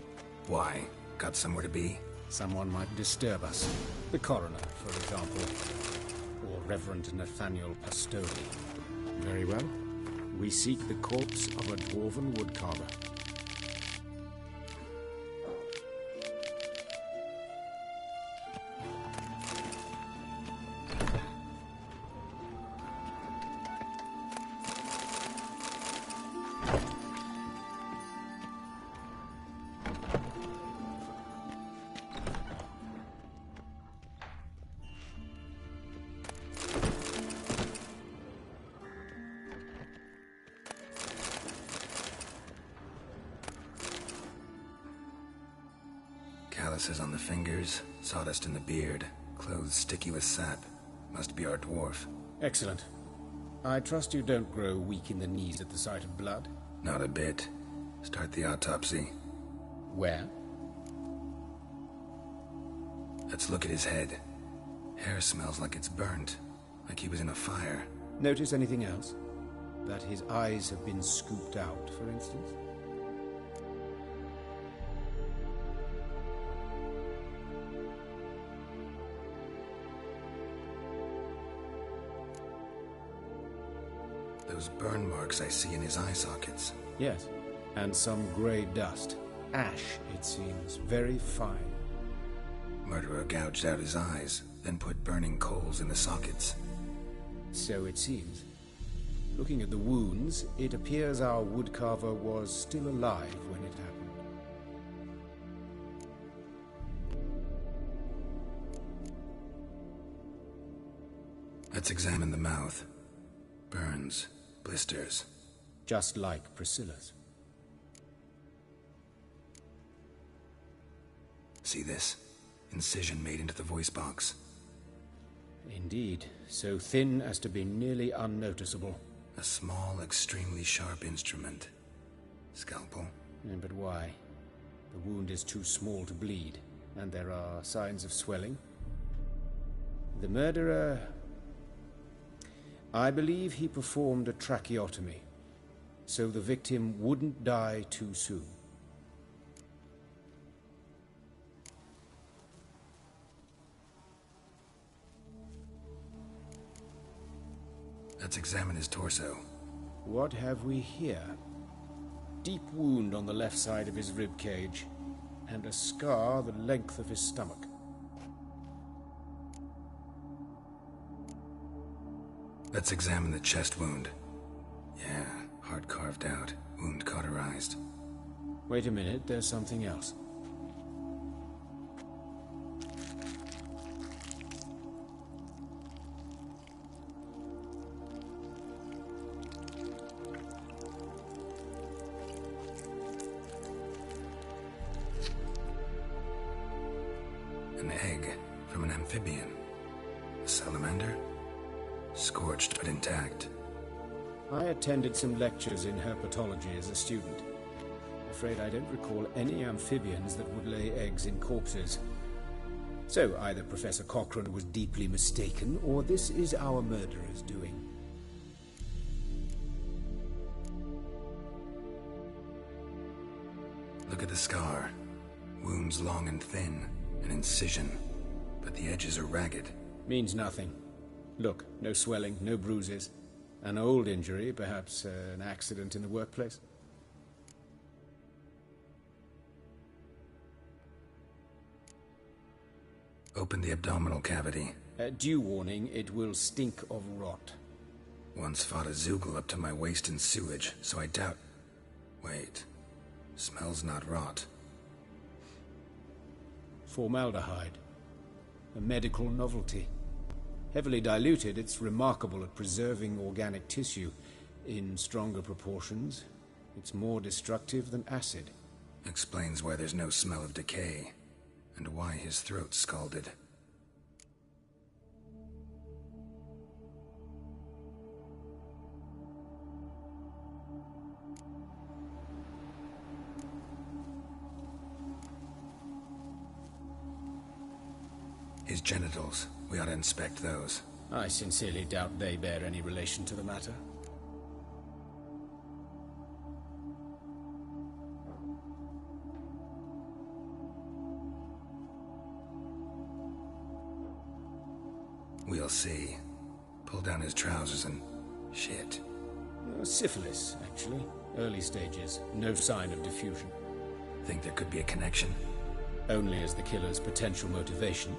Why? Got somewhere to be? Someone might disturb us. The coroner, for example. Or Reverend Nathaniel Pastodi. Very well. We seek the corpse of a dwarven woodcarver. Calluses on the fingers, sawdust in the beard, clothes sticky with sap. Must be our dwarf. Excellent. I trust you don't grow weak in the knees at the sight of blood? Not a bit. Start the autopsy. Where? Let's look at his head. Hair smells like it's burnt, like he was in a fire. Notice anything else? That his eyes have been scooped out, for instance? Those burn marks I see in his eye sockets. Yes, and some grey dust. Ash, it seems. Very fine. Murderer gouged out his eyes, then put burning coals in the sockets. So it seems. Looking at the wounds, it appears our woodcarver was still alive when it happened. Let's examine the mouth. Burns, blisters. Just like Priscilla's. See this? Incision made into the voice box. Indeed, so thin as to be nearly unnoticeable. A small, extremely sharp instrument. Scalpel? But why? The wound is too small to bleed, and there are signs of swelling. The murderer... I believe he performed a tracheotomy, so the victim wouldn't die too soon. Let's examine his torso. What have we here? Deep wound on the left side of his rib cage, and a scar the length of his stomach. Let's examine the chest wound. Yeah, heart carved out, wound cauterized. Wait a minute, there's something else. An egg from an amphibian. A salamander? Scorched but intact. I attended some lectures in herpetology as a student. Afraid I don't recall any amphibians that would lay eggs in corpses. So either Professor Cochrane was deeply mistaken, or this is our murderer's doing. Look at the scar. Wounds long and thin. An incision. But the edges are ragged. Means nothing. Look, no swelling, no bruises. An old injury, perhaps an accident in the workplace. Open the abdominal cavity. Due warning, it will stink of rot. Once fought a Zoogle up to my waist in sewage, so I doubt... Wait. Smells not rot. Formaldehyde. A medical novelty. Heavily diluted, it's remarkable at preserving organic tissue. In stronger proportions, it's more destructive than acid. Explains why there's no smell of decay, and why his throat's scalded. His genitals. We ought to inspect those. I sincerely doubt they bear any relation to the matter. We'll see. Pull down his trousers and... shit. Syphilis, actually. Early stages. No sign of diffusion. Think there could be a connection? Only as the killer's potential motivation.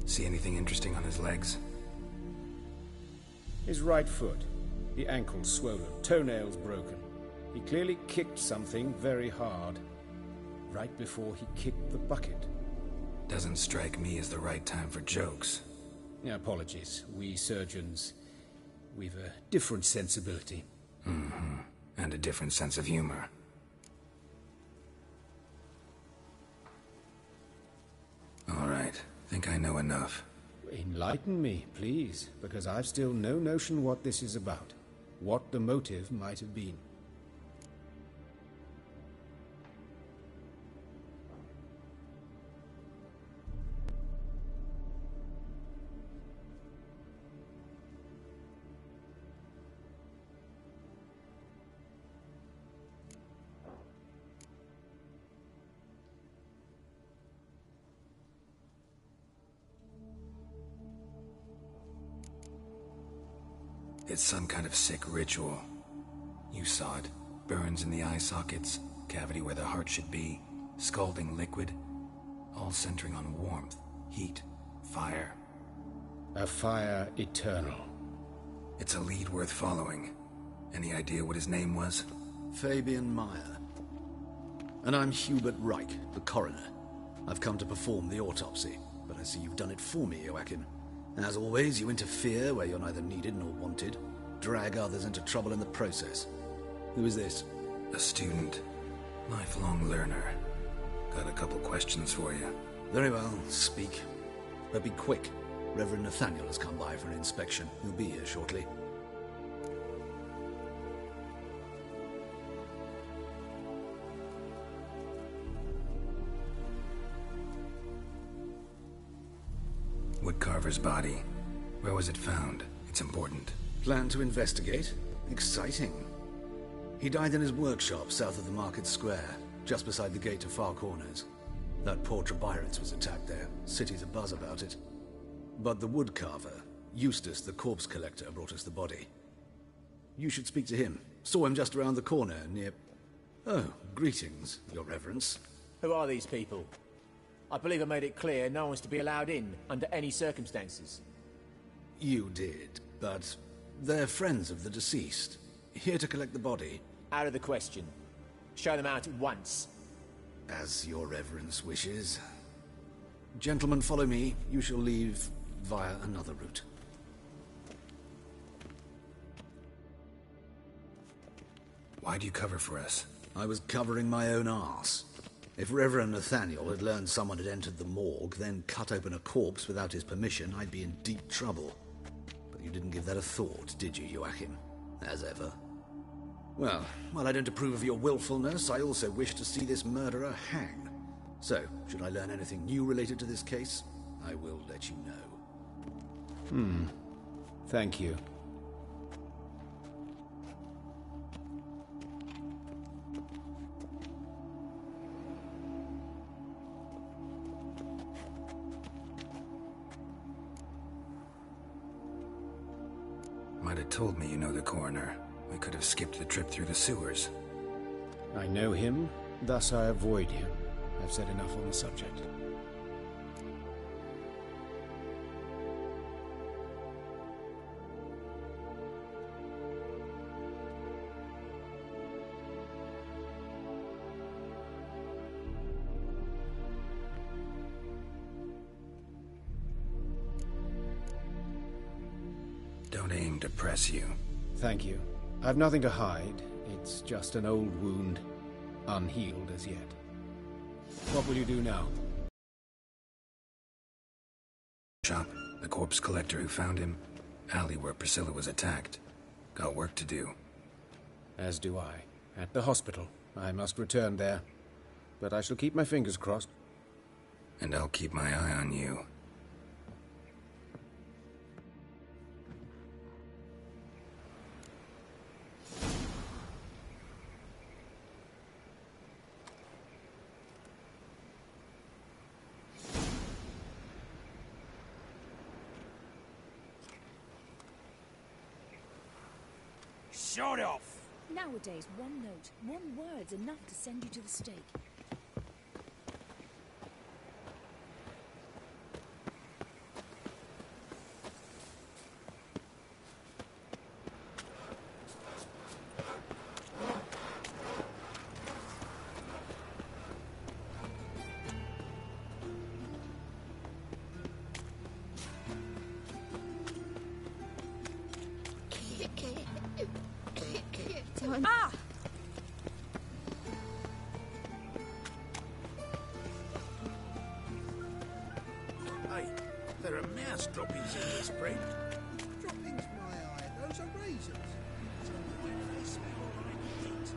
See anything interesting on his legs? His right foot. The ankle swollen, toenails broken. He clearly kicked something very hard. Right before he kicked the bucket. Doesn't strike me as the right time for jokes. Apologies. We surgeons, we've a different sensibility. Mm-hmm. And a different sense of humor. All right. Think I know enough. Enlighten me, please, because I've still no notion what this is about. What the motive might have been. It's some kind of sick ritual. You saw it. Burns in the eye sockets, cavity where the heart should be, scalding liquid, all centering on warmth, heat, fire. A fire eternal. It's a lead worth following. Any idea what his name was? Fabian Meyer. And I'm Hubert Reich, the coroner. I've come to perform the autopsy, but I see you've done it for me, Joachim. As always, you interfere where you're neither needed nor wanted. Drag others into trouble in the process. Who is this? A student. Lifelong learner. Got a couple questions for you. Very well, speak. But be quick. Reverend Nathaniel has come by for an inspection. He'll be here shortly. Woodcarver's body. Where was it found? It's important. Plan to investigate? Exciting. He died in his workshop south of the market square, just beside the gate to Far Corners. That poor Trebyritz was attacked there. City's abuzz about it. But the woodcarver, Eustace the corpse collector, brought us the body. You should speak to him. Saw him just around the corner near... Oh, greetings, Your Reverence. Who are these people? I believe I made it clear no one's to be allowed in under any circumstances. You did, but they're friends of the deceased. Here to collect the body. Out of the question. Show them out at once. As Your Reverence wishes. Gentlemen, follow me. You shall leave via another route. Why do you cover for us? I was covering my own arse. If Reverend Nathaniel had learned someone had entered the morgue, then cut open a corpse without his permission, I'd be in deep trouble. But you didn't give that a thought, did you, Joachim? As ever. Well, while I don't approve of your willfulness, I also wish to see this murderer hang. So, should I learn anything new related to this case, I will let you know. Thank you. Might have told me you know the coroner. We could have skipped the trip through the sewers. I know him, thus I avoid him. I've said enough on the subject. Don't aim to press you. Thank you. I've nothing to hide. It's just an old wound, unhealed as yet. What will you do now? Shop, the corpse collector who found him, alley where Priscilla was attacked. Got work to do. As do I. At the hospital. I must return there. But I shall keep my fingers crossed. And I'll keep my eye on you. Shut off! Nowadays, one note, one word's enough to send you to the stake. Ah! Hey, there are mouse droppings in this bread. Droppings, my eye. Those are raisins. They smell like heat.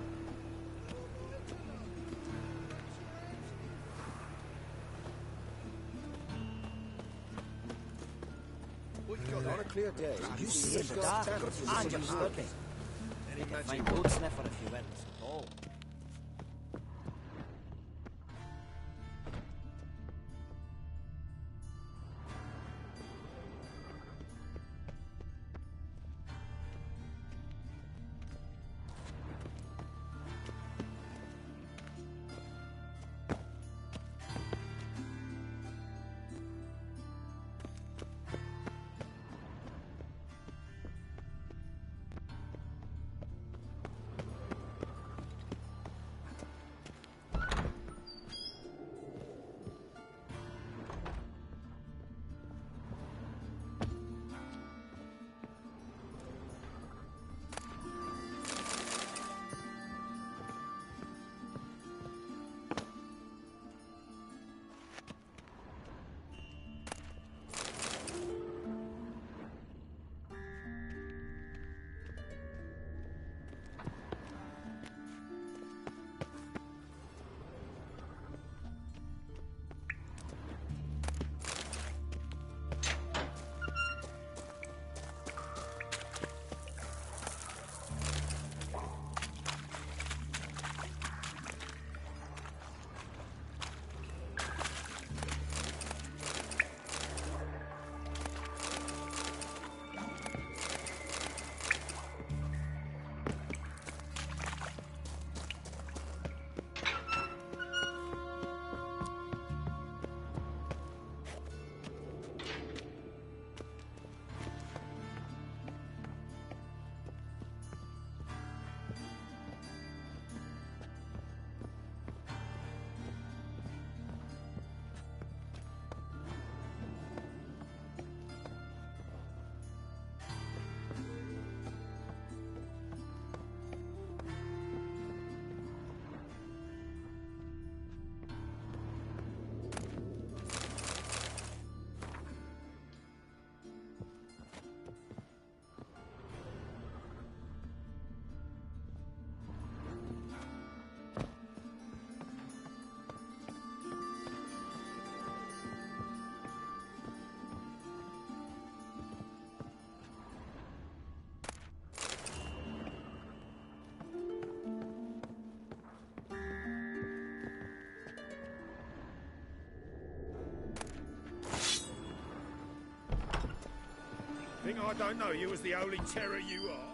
On a clear day, you see in the dark, and you're slipping. You can find road sniffer if you went at all. Think I don't know you as the holy terror you are?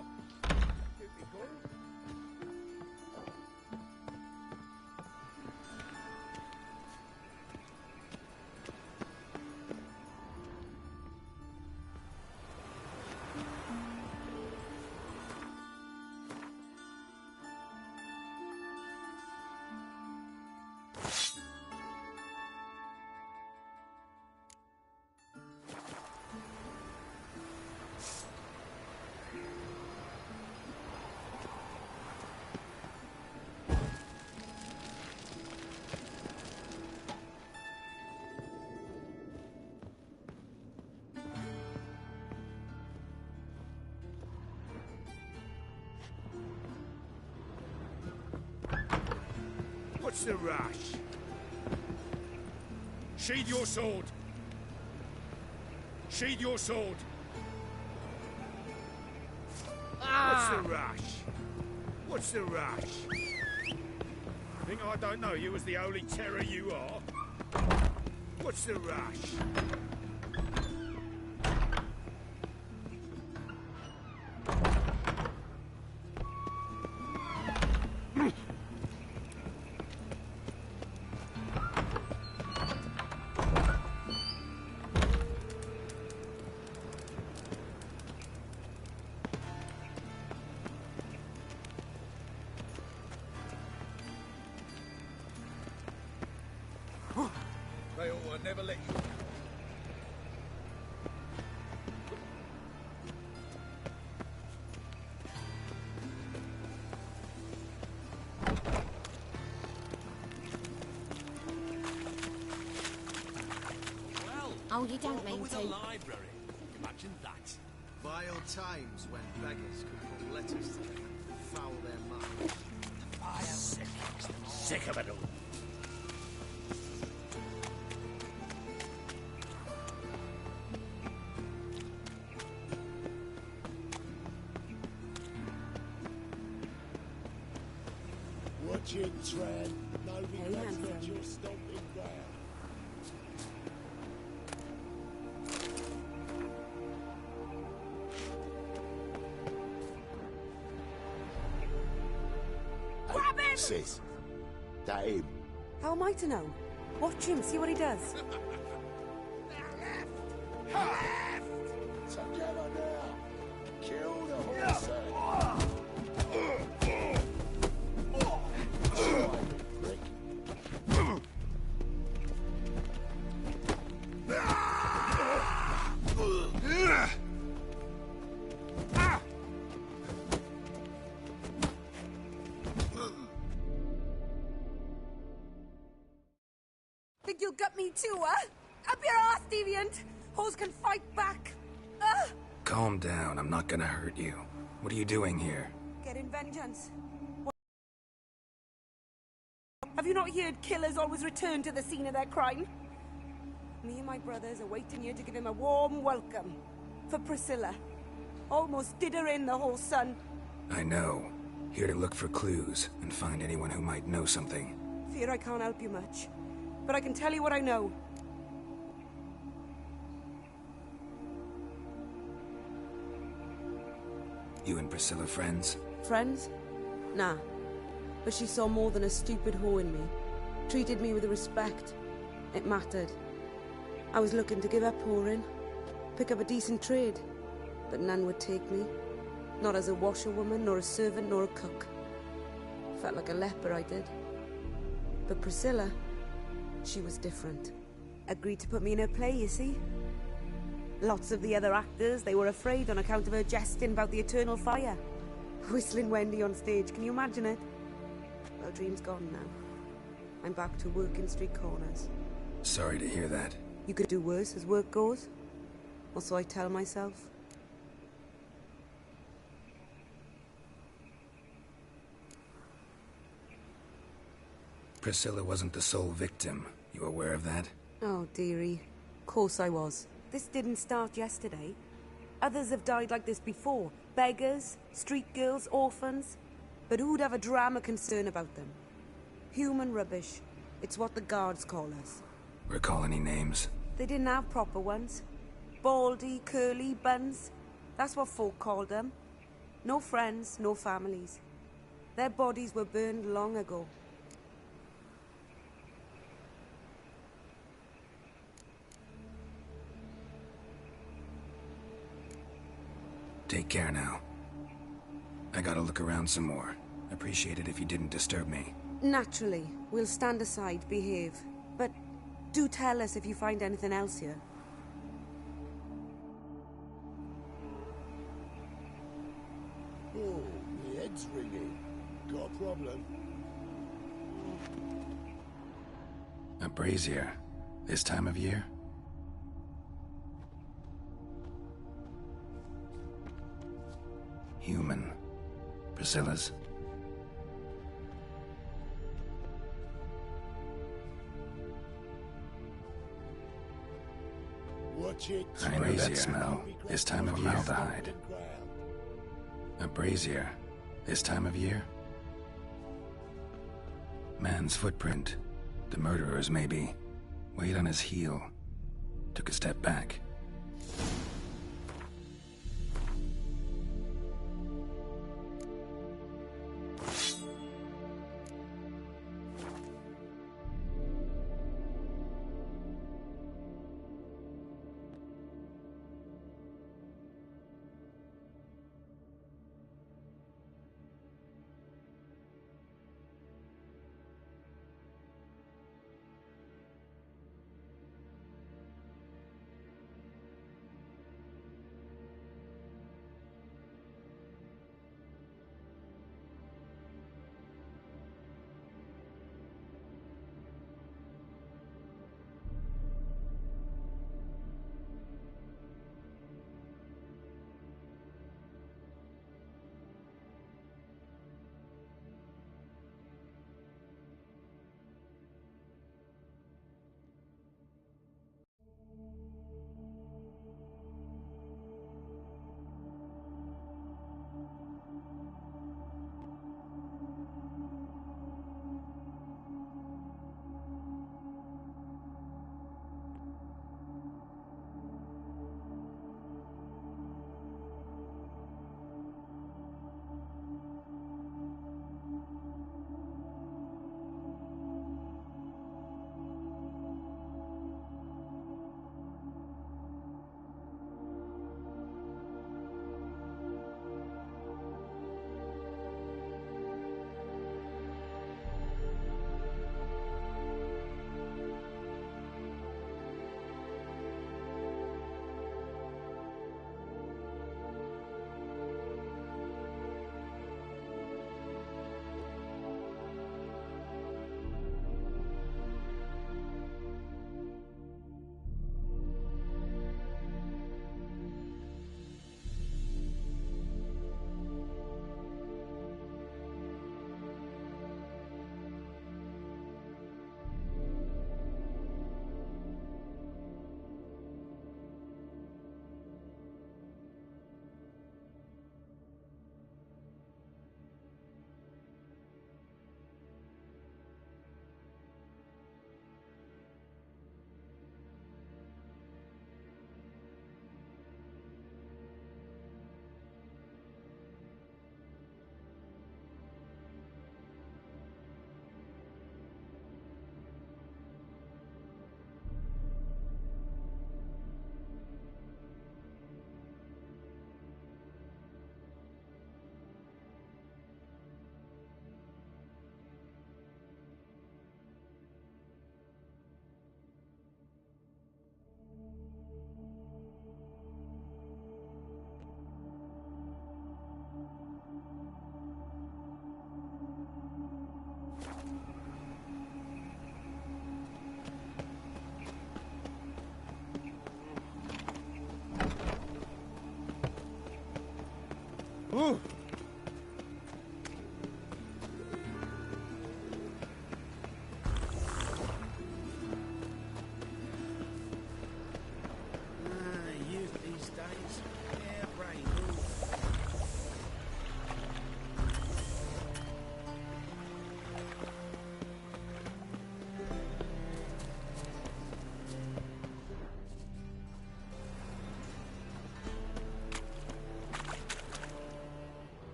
What's the rush? Sheathe your sword. Sheathe your sword. What's the rush? What's the rush? Think I don't know you as the holy terror you are? What's the rush? They ought to never let you. Well, oh, you don't mean with to. a library. Imagine that. Vile times when beggars could put letters together and foul their minds. I am sick of it all. Watch it, Tran. Nobody Hey, gets handsome. at your stomping ground. Grab him! Sis, that him. How am I to know? Watch him, see what he does. Together now. Kill the horse. Think you'll gut me too, huh? Up your ass, deviant! Hoes can fight back! Calm down, I'm not gonna hurt you. What are you doing here? Getting vengeance. Have you not heard killers always return to the scene of their crime? Me and my brothers are waiting here to give him a warm welcome. For Priscilla. Almost did her in, the whole son. I know. Here to look for clues and find anyone who might know something. Fear I can't help you much. But I can tell you what I know. You and Priscilla friends? Friends? Nah. But she saw more than a stupid whore in me. Treated me with respect. It mattered. I was looking to give up whoring. Pick up a decent trade. But none would take me. Not as a washerwoman, nor a servant, nor a cook. Felt like a leper, I did. But Priscilla, she was different. Agreed to put me in her play, you see? Lots of the other actors, they were afraid on account of her jesting about the eternal fire. Whistling Wendy on stage, can you imagine it? Well, dream's gone now. I'm back to working street corners. Sorry to hear that. You could do worse as work goes. Or so I tell myself. Priscilla wasn't the sole victim. You aware of that? Oh, dearie. Course I was. This didn't start yesterday. Others have died like this before. Beggars, street girls, orphans. But who'd have a drama concern about them? Human rubbish. It's what the guards call us. Recall any names? They didn't have proper ones. Baldy, curly, buns. That's what folk called them. No friends, no families. Their bodies were burned long ago. Take care now. I gotta look around some more. Appreciate it if you didn't disturb me. Naturally. We'll stand aside, behave. But do tell us if you find anything else here. Oh, my head's ringing. Got a problem? A brazier. This time of year? Human. Priscilla's? Watch it. I know that smell. This time of year. Formaldehyde. A brazier. This time of year? Man's footprint. The murderer's, maybe. Weighed on his heel. Took a step back. Ooh. Youth these days. Yeah, brain.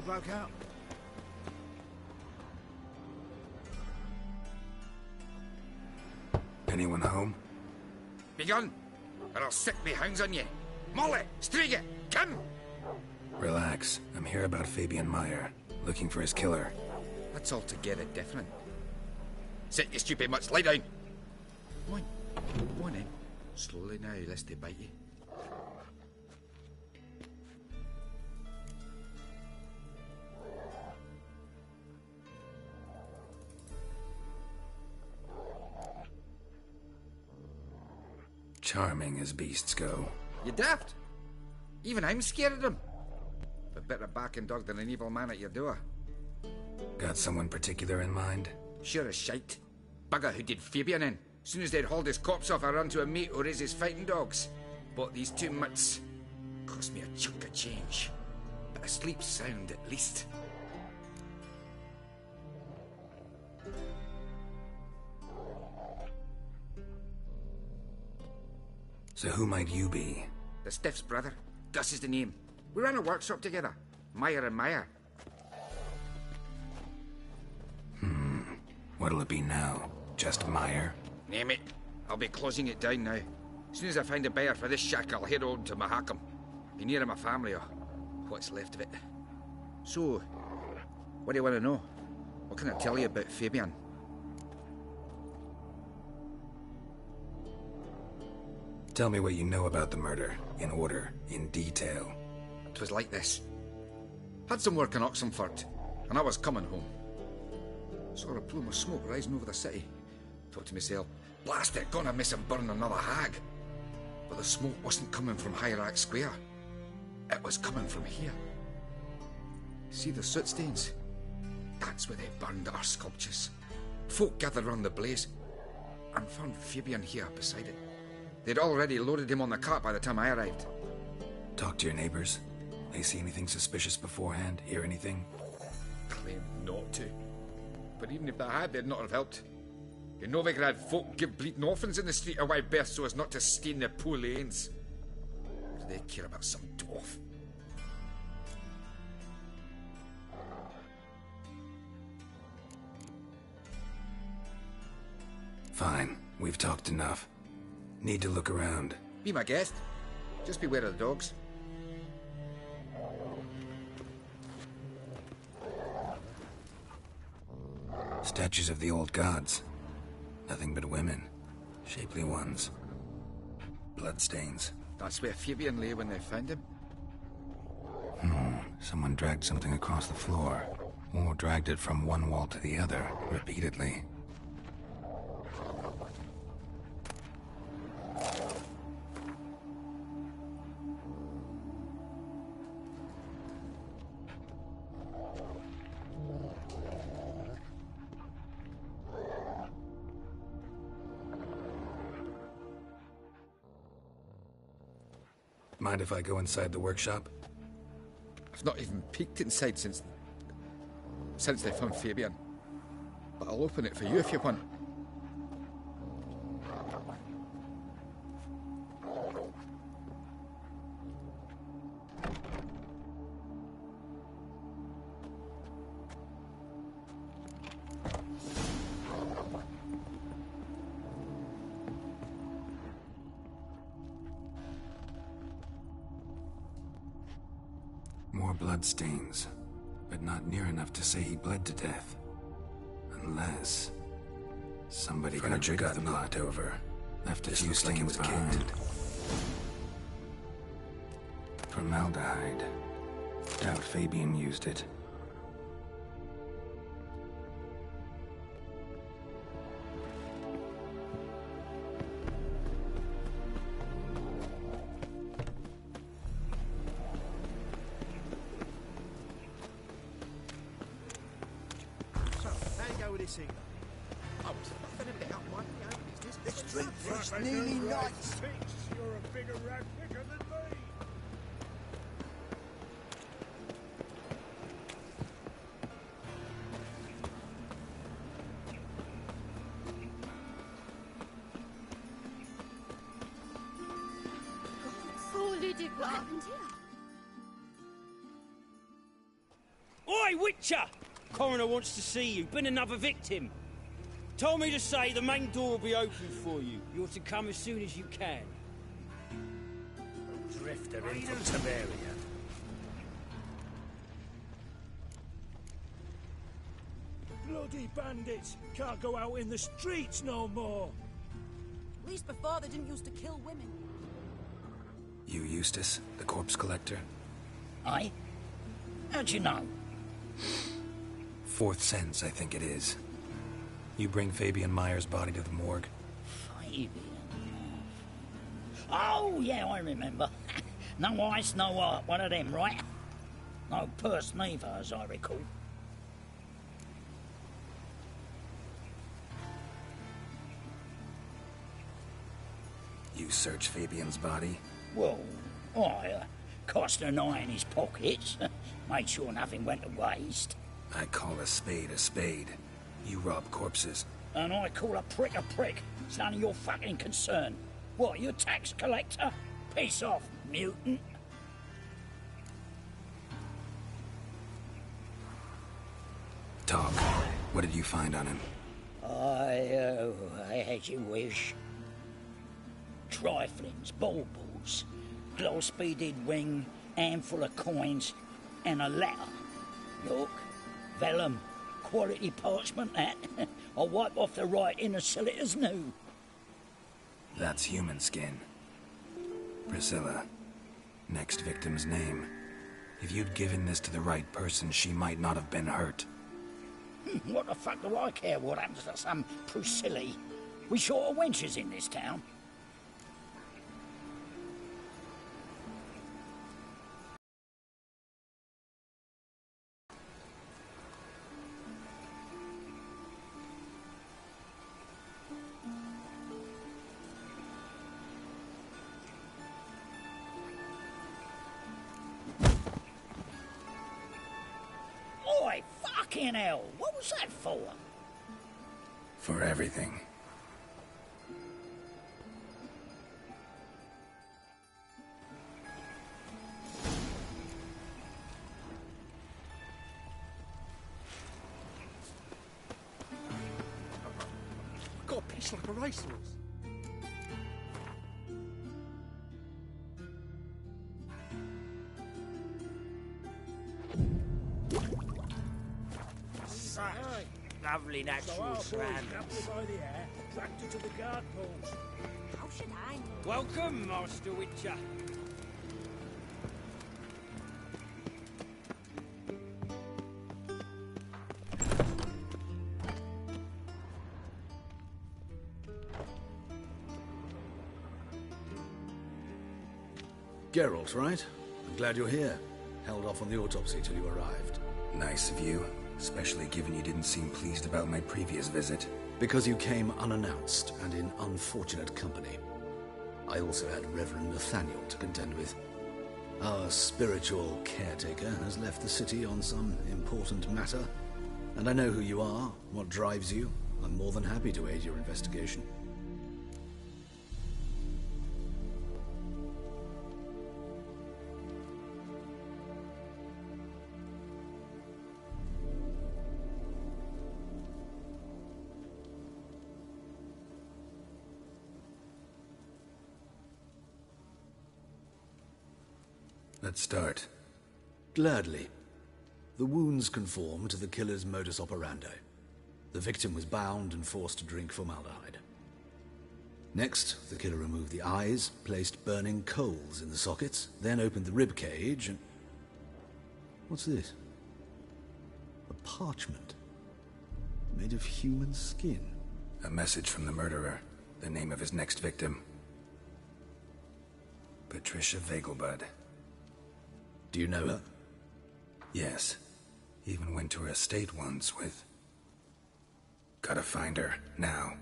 broke out. Anyone home? Begone, or I'll set me hounds on you. Molly, Striga, come! Relax. I'm here about Fabian Meyer, looking for his killer. That's altogether different. Sit, you stupid mutts, lie down. Come on in. Slowly now, lest they bite you. Charming as beasts go. You daft? Even I'm scared of them. A better barking dog than an evil man at your door. Got someone particular in mind? Sure as shite. Bugger who did Fabian in. Soon as they'd hauled his corpse off, I run to a mate who raises fighting dogs. Bought these 2 mutts. Cost me a chunk of change. But I sleep sound at least. So who might you be? The Stiff's brother. Gus is the name. We ran a workshop together. Meyer and Meyer. What'll it be now? Just Meyer? Name it. I'll be closing it down now. As soon as I find a buyer for this shack, I'll head on to Mahakam. Be near my family or what's left of it. So, what do you want to know? What can I tell you about Fabian? Tell me what you know about the murder, in order, in detail. 'Twas like this. Had some work in Oxenford, and I was coming home. Saw a plume of smoke rising over the city. Thought to myself, blast it, gonna miss and burn another hag. But the smoke wasn't coming from Hierarch Square. It was coming from here. See the soot stains? That's where they burned our sculptures. Folk gathered round the blaze, and found Fabian here beside it. They'd already loaded him on the cart by the time I arrived. Talk to your neighbors. They see anything suspicious beforehand? Hear anything? Claim not to. But even if they had, they'd not have helped. In Novigrad, folk give bleeding orphans in the street a wide berth so as not to stain their poor lanes. Do they care about some dwarf? Fine. We've talked enough. Need to look around. Be my guest. Just beware of the dogs. Statues of the old gods. Nothing but women. Shapely ones. Bloodstains. That's where Fabian lay when they found him. Someone dragged something across the floor. Or dragged it from one wall to the other, repeatedly. Mind if I go inside the workshop? I've not even peeked inside since they found Fabian. But I'll open it for you if you want. More bloodstains, but not near enough to say he bled to death. Unless somebody got the blood over, left a few stains behind. Formaldehyde. Doubt Fabian used it. Let's drink first, nearly night. You're a bigger rat picker than me. What happened here? Witcher! Coroner wants to see you. Been another victim. Told me to say the main door will be open for you. You're to come as soon as you can. Drifter in from Tiberia. Bloody bandits! Can't go out in the streets no more! At least before they didn't used to kill women. You Eustace, the corpse collector? Aye? How'd you know? Fourth sense, I think it is. You bring Fabian Meyer's body to the morgue. Fabian? Oh, yeah, I remember. No eyes, no heart, one of them, right? No purse neither, as I recall. You search Fabian's body? Well, I cast an eye in his pockets, made sure nothing went to waste. I call a spade a spade. You rob corpses. And I call a prick. It's none of your fucking concern. What, you a tax collector? Piss off, mutant. Talk. What did you find on him? As you wish. Triflings, baubles, gloss-beaded ring, handful of coins, and a letter. Look, vellum, quality parchment, that. I'll wipe off the writing and sell it as new. That's human skin. Priscilla. Next victim's name. If you'd given this to the right person, she might not have been hurt. What the fuck do I care what happens to some Priscilla? We short of wenches in this town. Oi, fucking hell! What was that for? For everything. Got a piece like a racehorse. Lovely natural surroundings. By the air, dragged her to the guard post. How should I know? Welcome, Master Witcher. Geralt, right? I'm glad you're here. Held off on the autopsy till you arrived. Nice of you, especially given you didn't seem pleased about my previous visit. Because you came unannounced and in unfortunate company. I also had Reverend Nathaniel to contend with. Our spiritual caretaker has left the city on some important matter, and I know who you are, what drives you. I'm more than happy to aid your investigation. Let's start. Gladly. The wounds conform to the killer's modus operandi. The victim was bound and forced to drink formaldehyde. Next, the killer removed the eyes, placed burning coals in the sockets, then opened the rib cage and... What's this? A parchment. Made of human skin. A message from the murderer. The name of his next victim. Patricia Vegelbud. Do you know her? Yes. Even went to her estate once with... Gotta find her, now.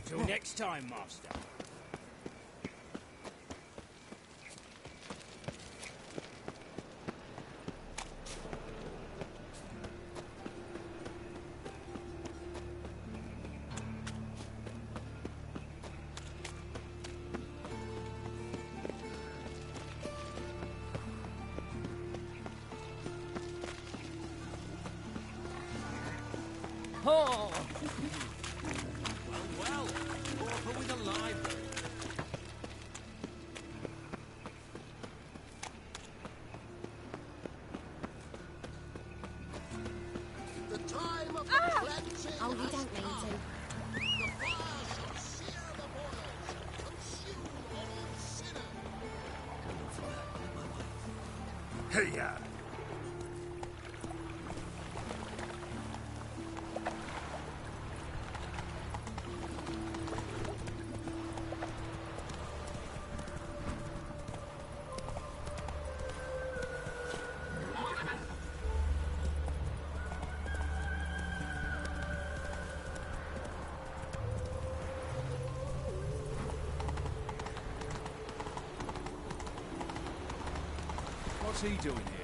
Till next time, Master. Oh! Well, Pauper with a library. The time of the cleansing Oh, you has don't mean come. to. The fire shall sear the boils and consume all sinners. Hey, ya! What's he doing here?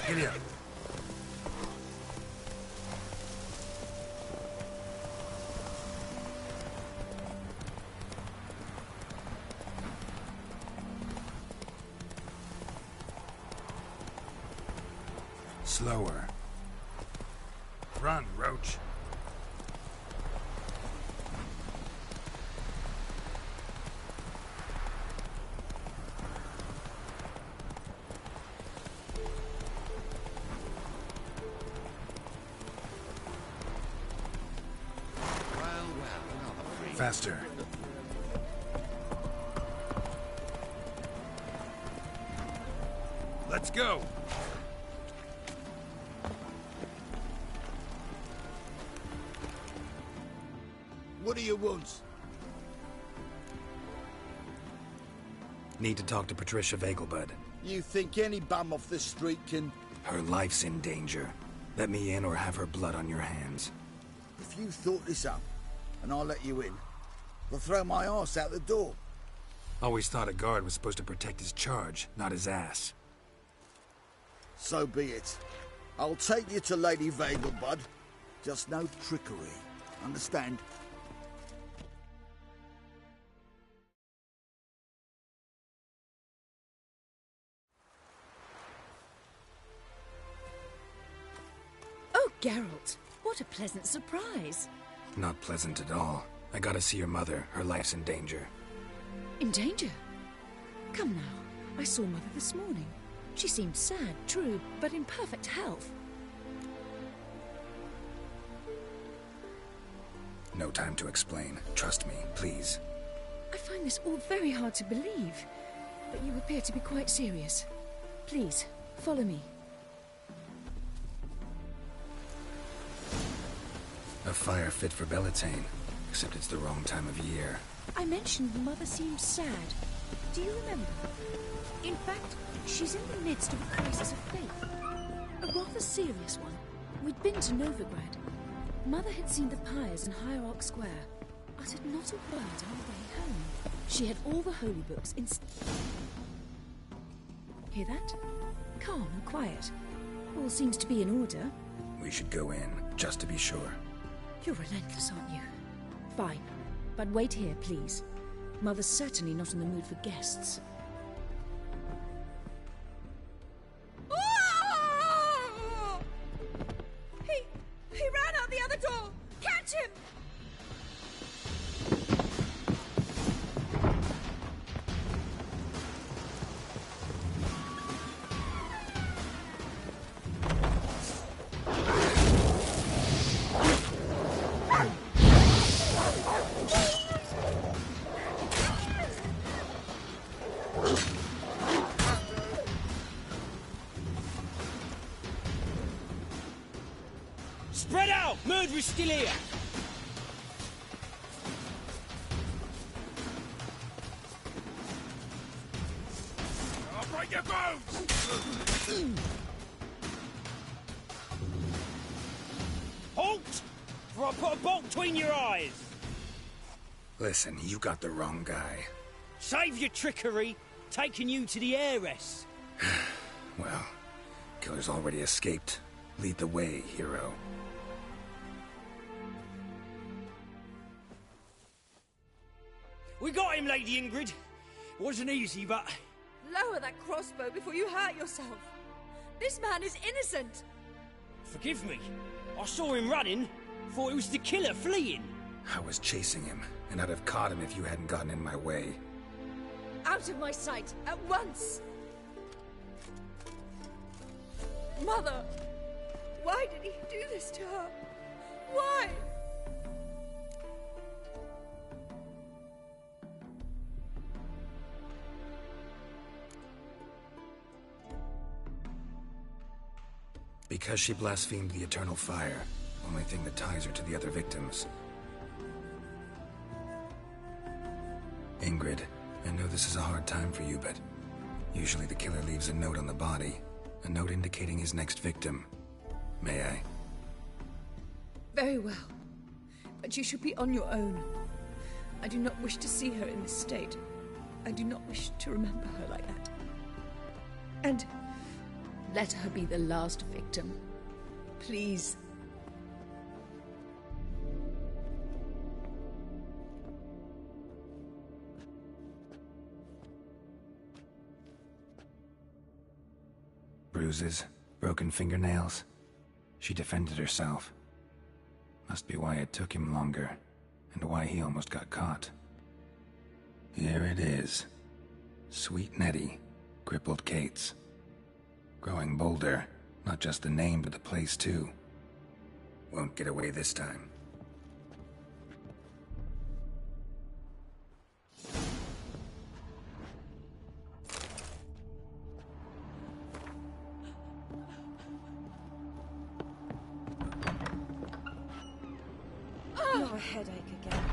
Giddy up. Slower. Run, Roach. Faster. Let's go. What do you want? Need to talk to Patricia Vegelbud. You think any bum off the street can... Her life's in danger. Let me in or have her blood on your hands. If you thought this up, and I'll let you in, I'll throw my arse out the door. Always thought a guard was supposed to protect his charge, not his ass. So be it. I'll take you to Lady Vegelbud. Just no trickery. Understand? Oh, Geralt, what a pleasant surprise. Not pleasant at all. I gotta see your mother. Her life's in danger. In danger? Come now, I saw Mother this morning. She seemed sad, true, but in perfect health. No time to explain. Trust me, please. I find this all very hard to believe, but you appear to be quite serious. Please, follow me. A fire fit for Bellatane, except it's the wrong time of year. I mentioned Mother seemed sad. Do you remember? In fact, she's in the midst of a crisis of faith. A rather serious one. We'd been to Novigrad. Mother had seen the pyres in Hierarch Square, uttered not a word on the way home. She had all the holy books in... Hear that? Calm and quiet. All seems to be in order. We should go in, just to be sure. You're relentless, aren't you? Fine. But wait here, please. Mother's certainly not in the mood for guests. He ran out the other door! Catch him! Spread out! Murderer's still here! eat your bones! Halt! Or I'll put a bolt between your eyes! Listen, you got the wrong guy. Save your trickery, taking you to the heiress. Well, killer's already escaped. Lead the way, hero. We got him, Lady Ingrid. Wasn't easy, but... Lower that crossbow before you hurt yourself. This man is innocent. Forgive me. I saw him running. Thought it was the killer fleeing. I was chasing him, and I'd have caught him if you hadn't gotten in my way. Out of my sight, at once! Mother! Why did he do this to her? Why? Because she blasphemed the eternal fire. Only thing that ties her to the other victims. Ingrid, I know this is a hard time for you, but usually the killer leaves a note on the body. A note indicating his next victim. May I? Very well. But you should be on your own. I do not wish to see her in this state. I do not wish to remember her like that. And let her be the last victim. Please. Bruises, broken fingernails. She defended herself. Must be why it took him longer, and why he almost got caught. Here it is. Sweet Nettie, crippled Kate's. Growing bolder, not just the name but the place too. Won't get away this time. Not a headache again.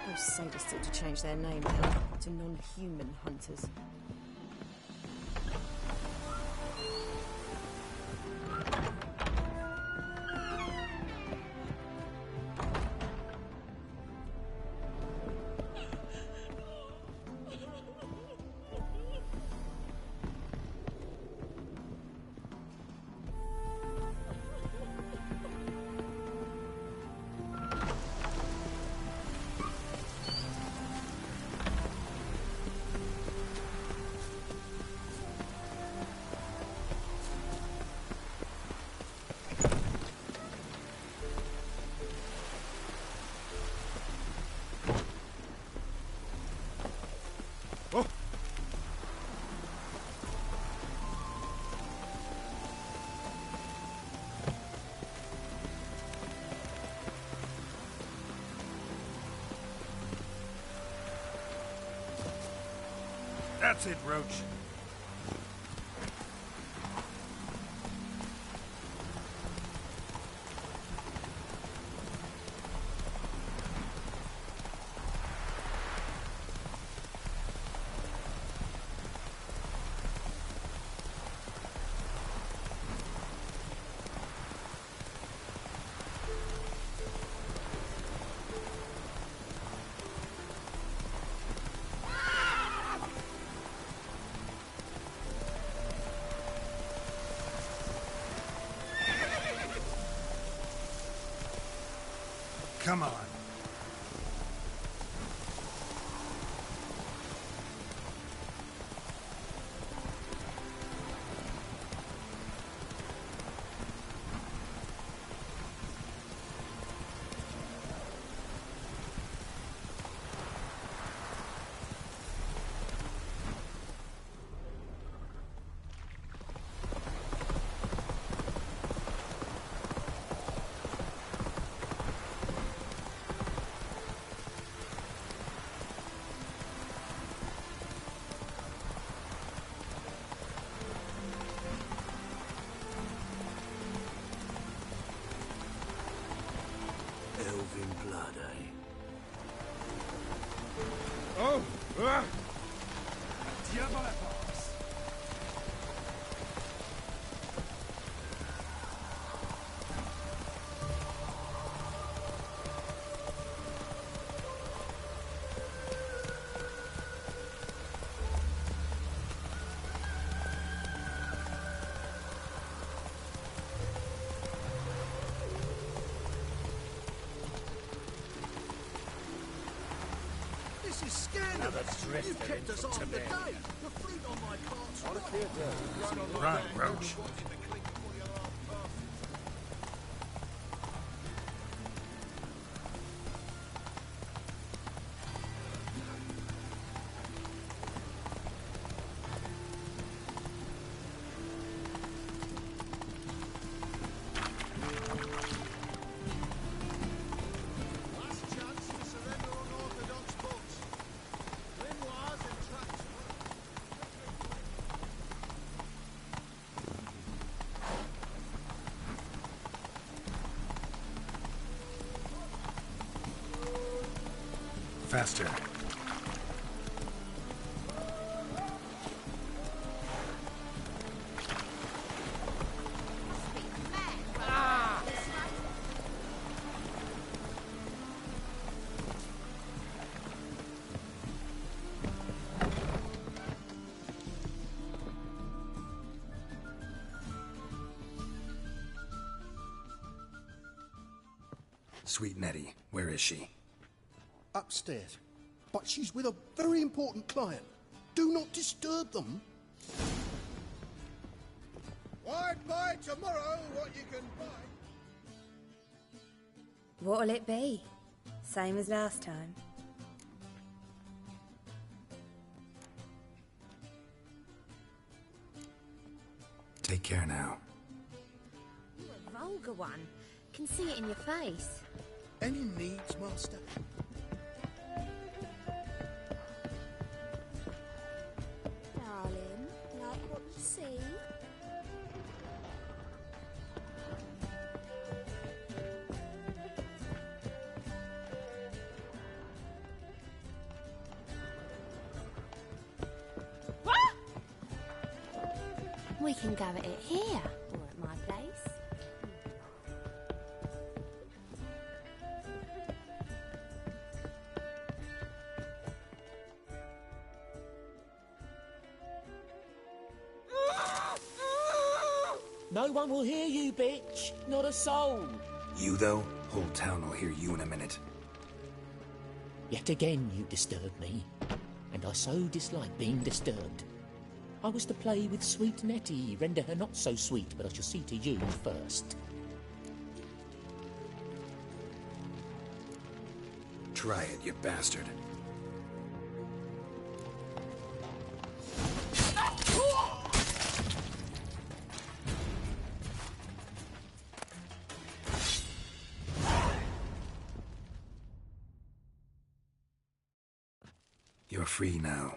Those sadists ought to change their name now to non-human hunters. That's it, Roach. Come on. in blood, eh? Oh! Ah! This is scandalous. Another drifter You kept us into on the today. day. Your fleet on my parts. Not a clear day. Right, Roach. Last chance to surrender unorthodox boats. Grimoires and tracts. Faster. Sweet Nettie, where is she? Upstairs. But she's with a very important client. Do not disturb them. Why buy tomorrow what you can buy? What'll it be? Same as last time. Take care now. You're a vulgar one. Can see it in your face. Any needs, Master? Darling, like what you see? We can go at it here, or at my place. No one will hear you, bitch. Not a soul. You, though? Whole town will hear you in a minute. Yet again you disturb me, and I so dislike being disturbed. I was to play with sweet Nettie, render her not so sweet, but I shall see to you first. Try it, you bastard. You're free now.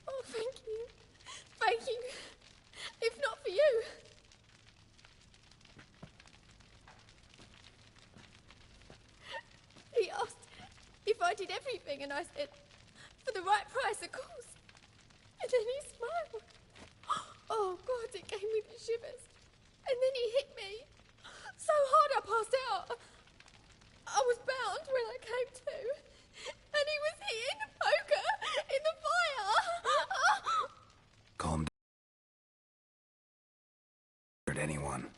Oh, thank you. Thank you. If not for you. He asked if I did everything, and I said, for the right price, of course. And then he smiled. Oh, God, it gave me the shivers. And then he hit me so hard I passed out. I was bound when I came to. And he was hitting the poker in the fire. Calm down. Hurt anyone.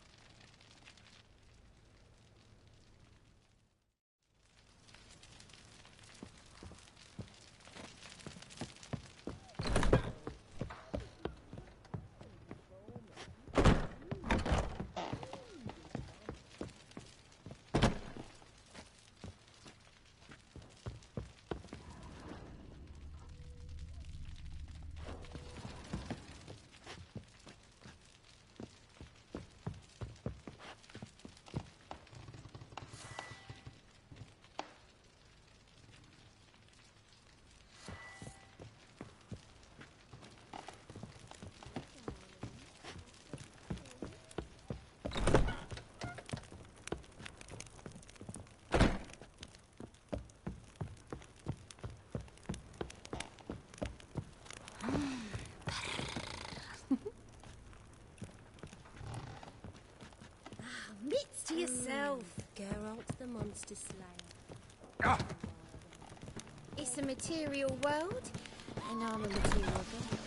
Mitts to yourself. Geralt the Monster Slayer. Ah. It's a material world, and I'm a material girl.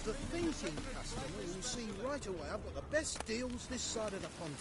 The thinking customer will see right away I've got the best deals this side of the pond.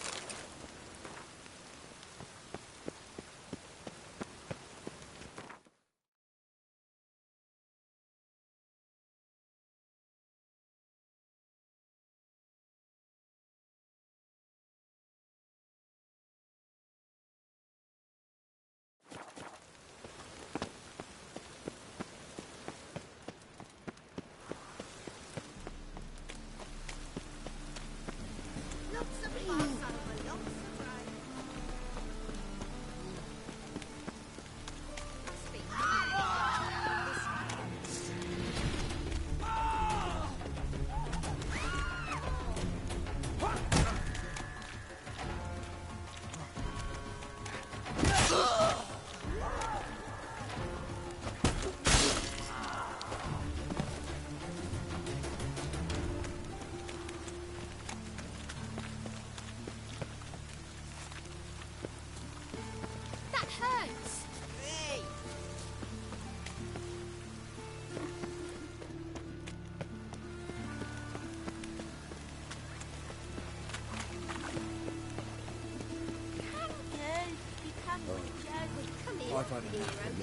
I find it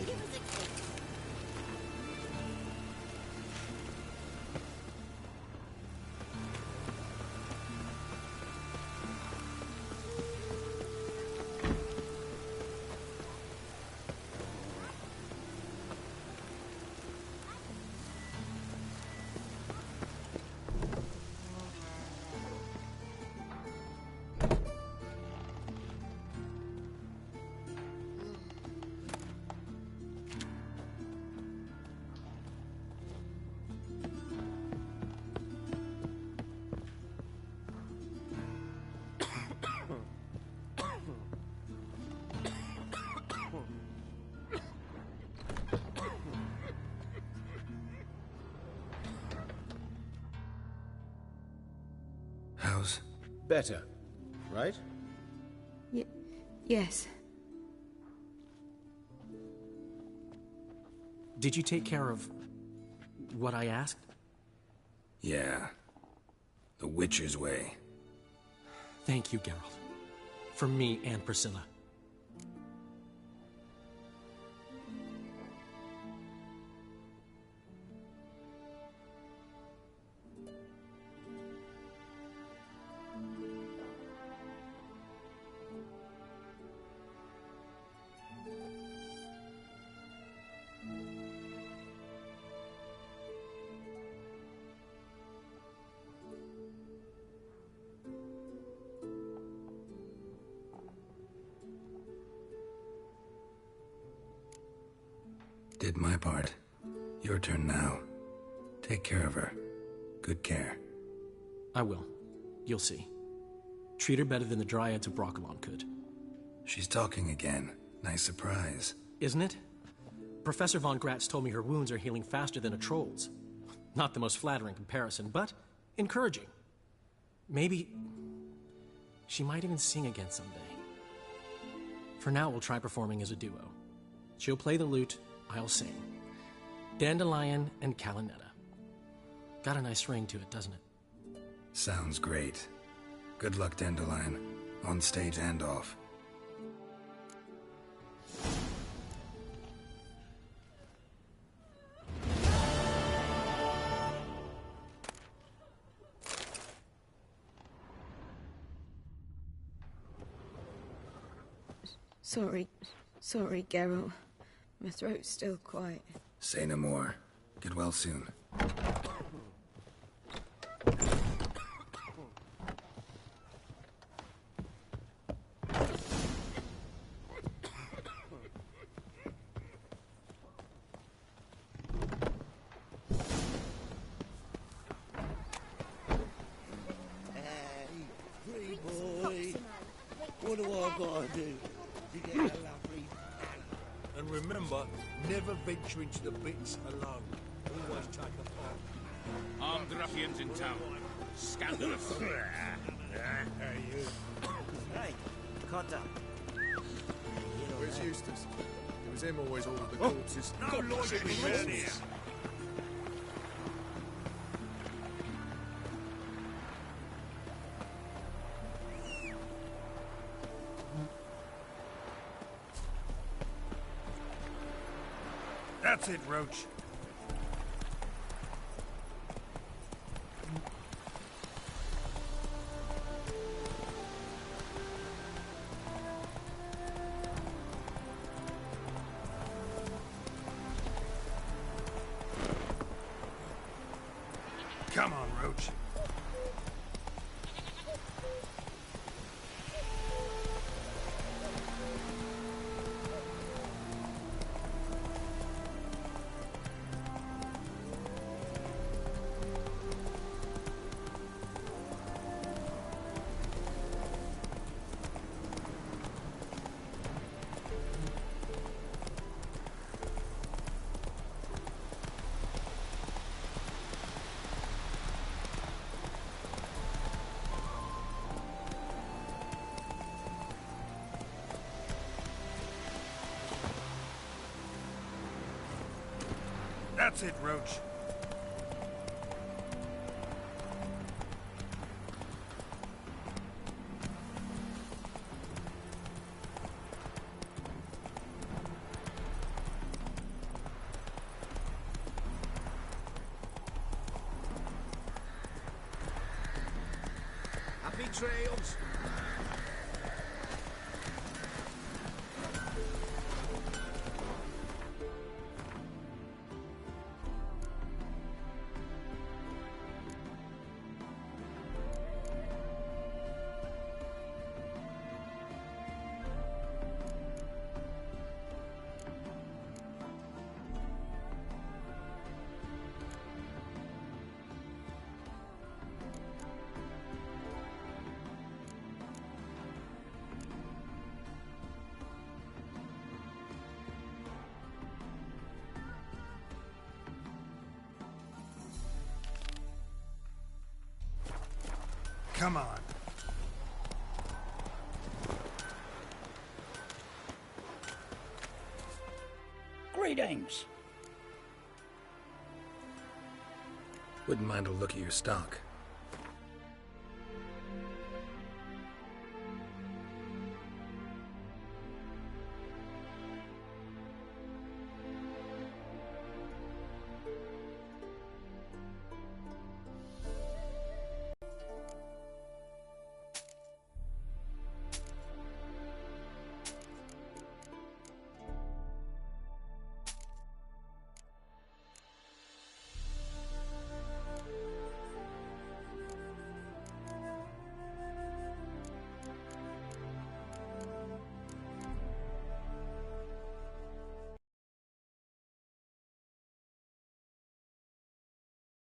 give us a kick. How's... Better, right? Yes. Did you take care of what I asked? Yeah. The Witcher's way. Thank you, Geralt. For me and Priscilla. Did my part. Your turn now. Take care of her. Good care. I will. You'll see. Treat her better than the Dryads of Brokilon could. She's talking again. Nice surprise. Isn't it? Professor von Gratz told me her wounds are healing faster than a troll's. Not the most flattering comparison, but encouraging. Maybe she might even sing again someday. For now, we'll try performing as a duo. She'll play the lute, I'll sing. Dandelion and Calinetta. Got a nice ring to it, doesn't it? Sounds great. Good luck, Dandelion. On stage and off. Sorry, Geralt. My throat's still quiet. Say no more. Get well soon. What do I gotta do to get a lovely banner? And remember, never venture into the bits alone. Always take a part. Armed ruffians in town. Scandalous. Hey, Cotta. Where's Eustace? It was him always ordered the corpses. No loitering around here. That's it, Roach. Come on, Roach. That's it, Roach. Happy trails. Come on. Greetings. Wouldn't mind a look at your stock.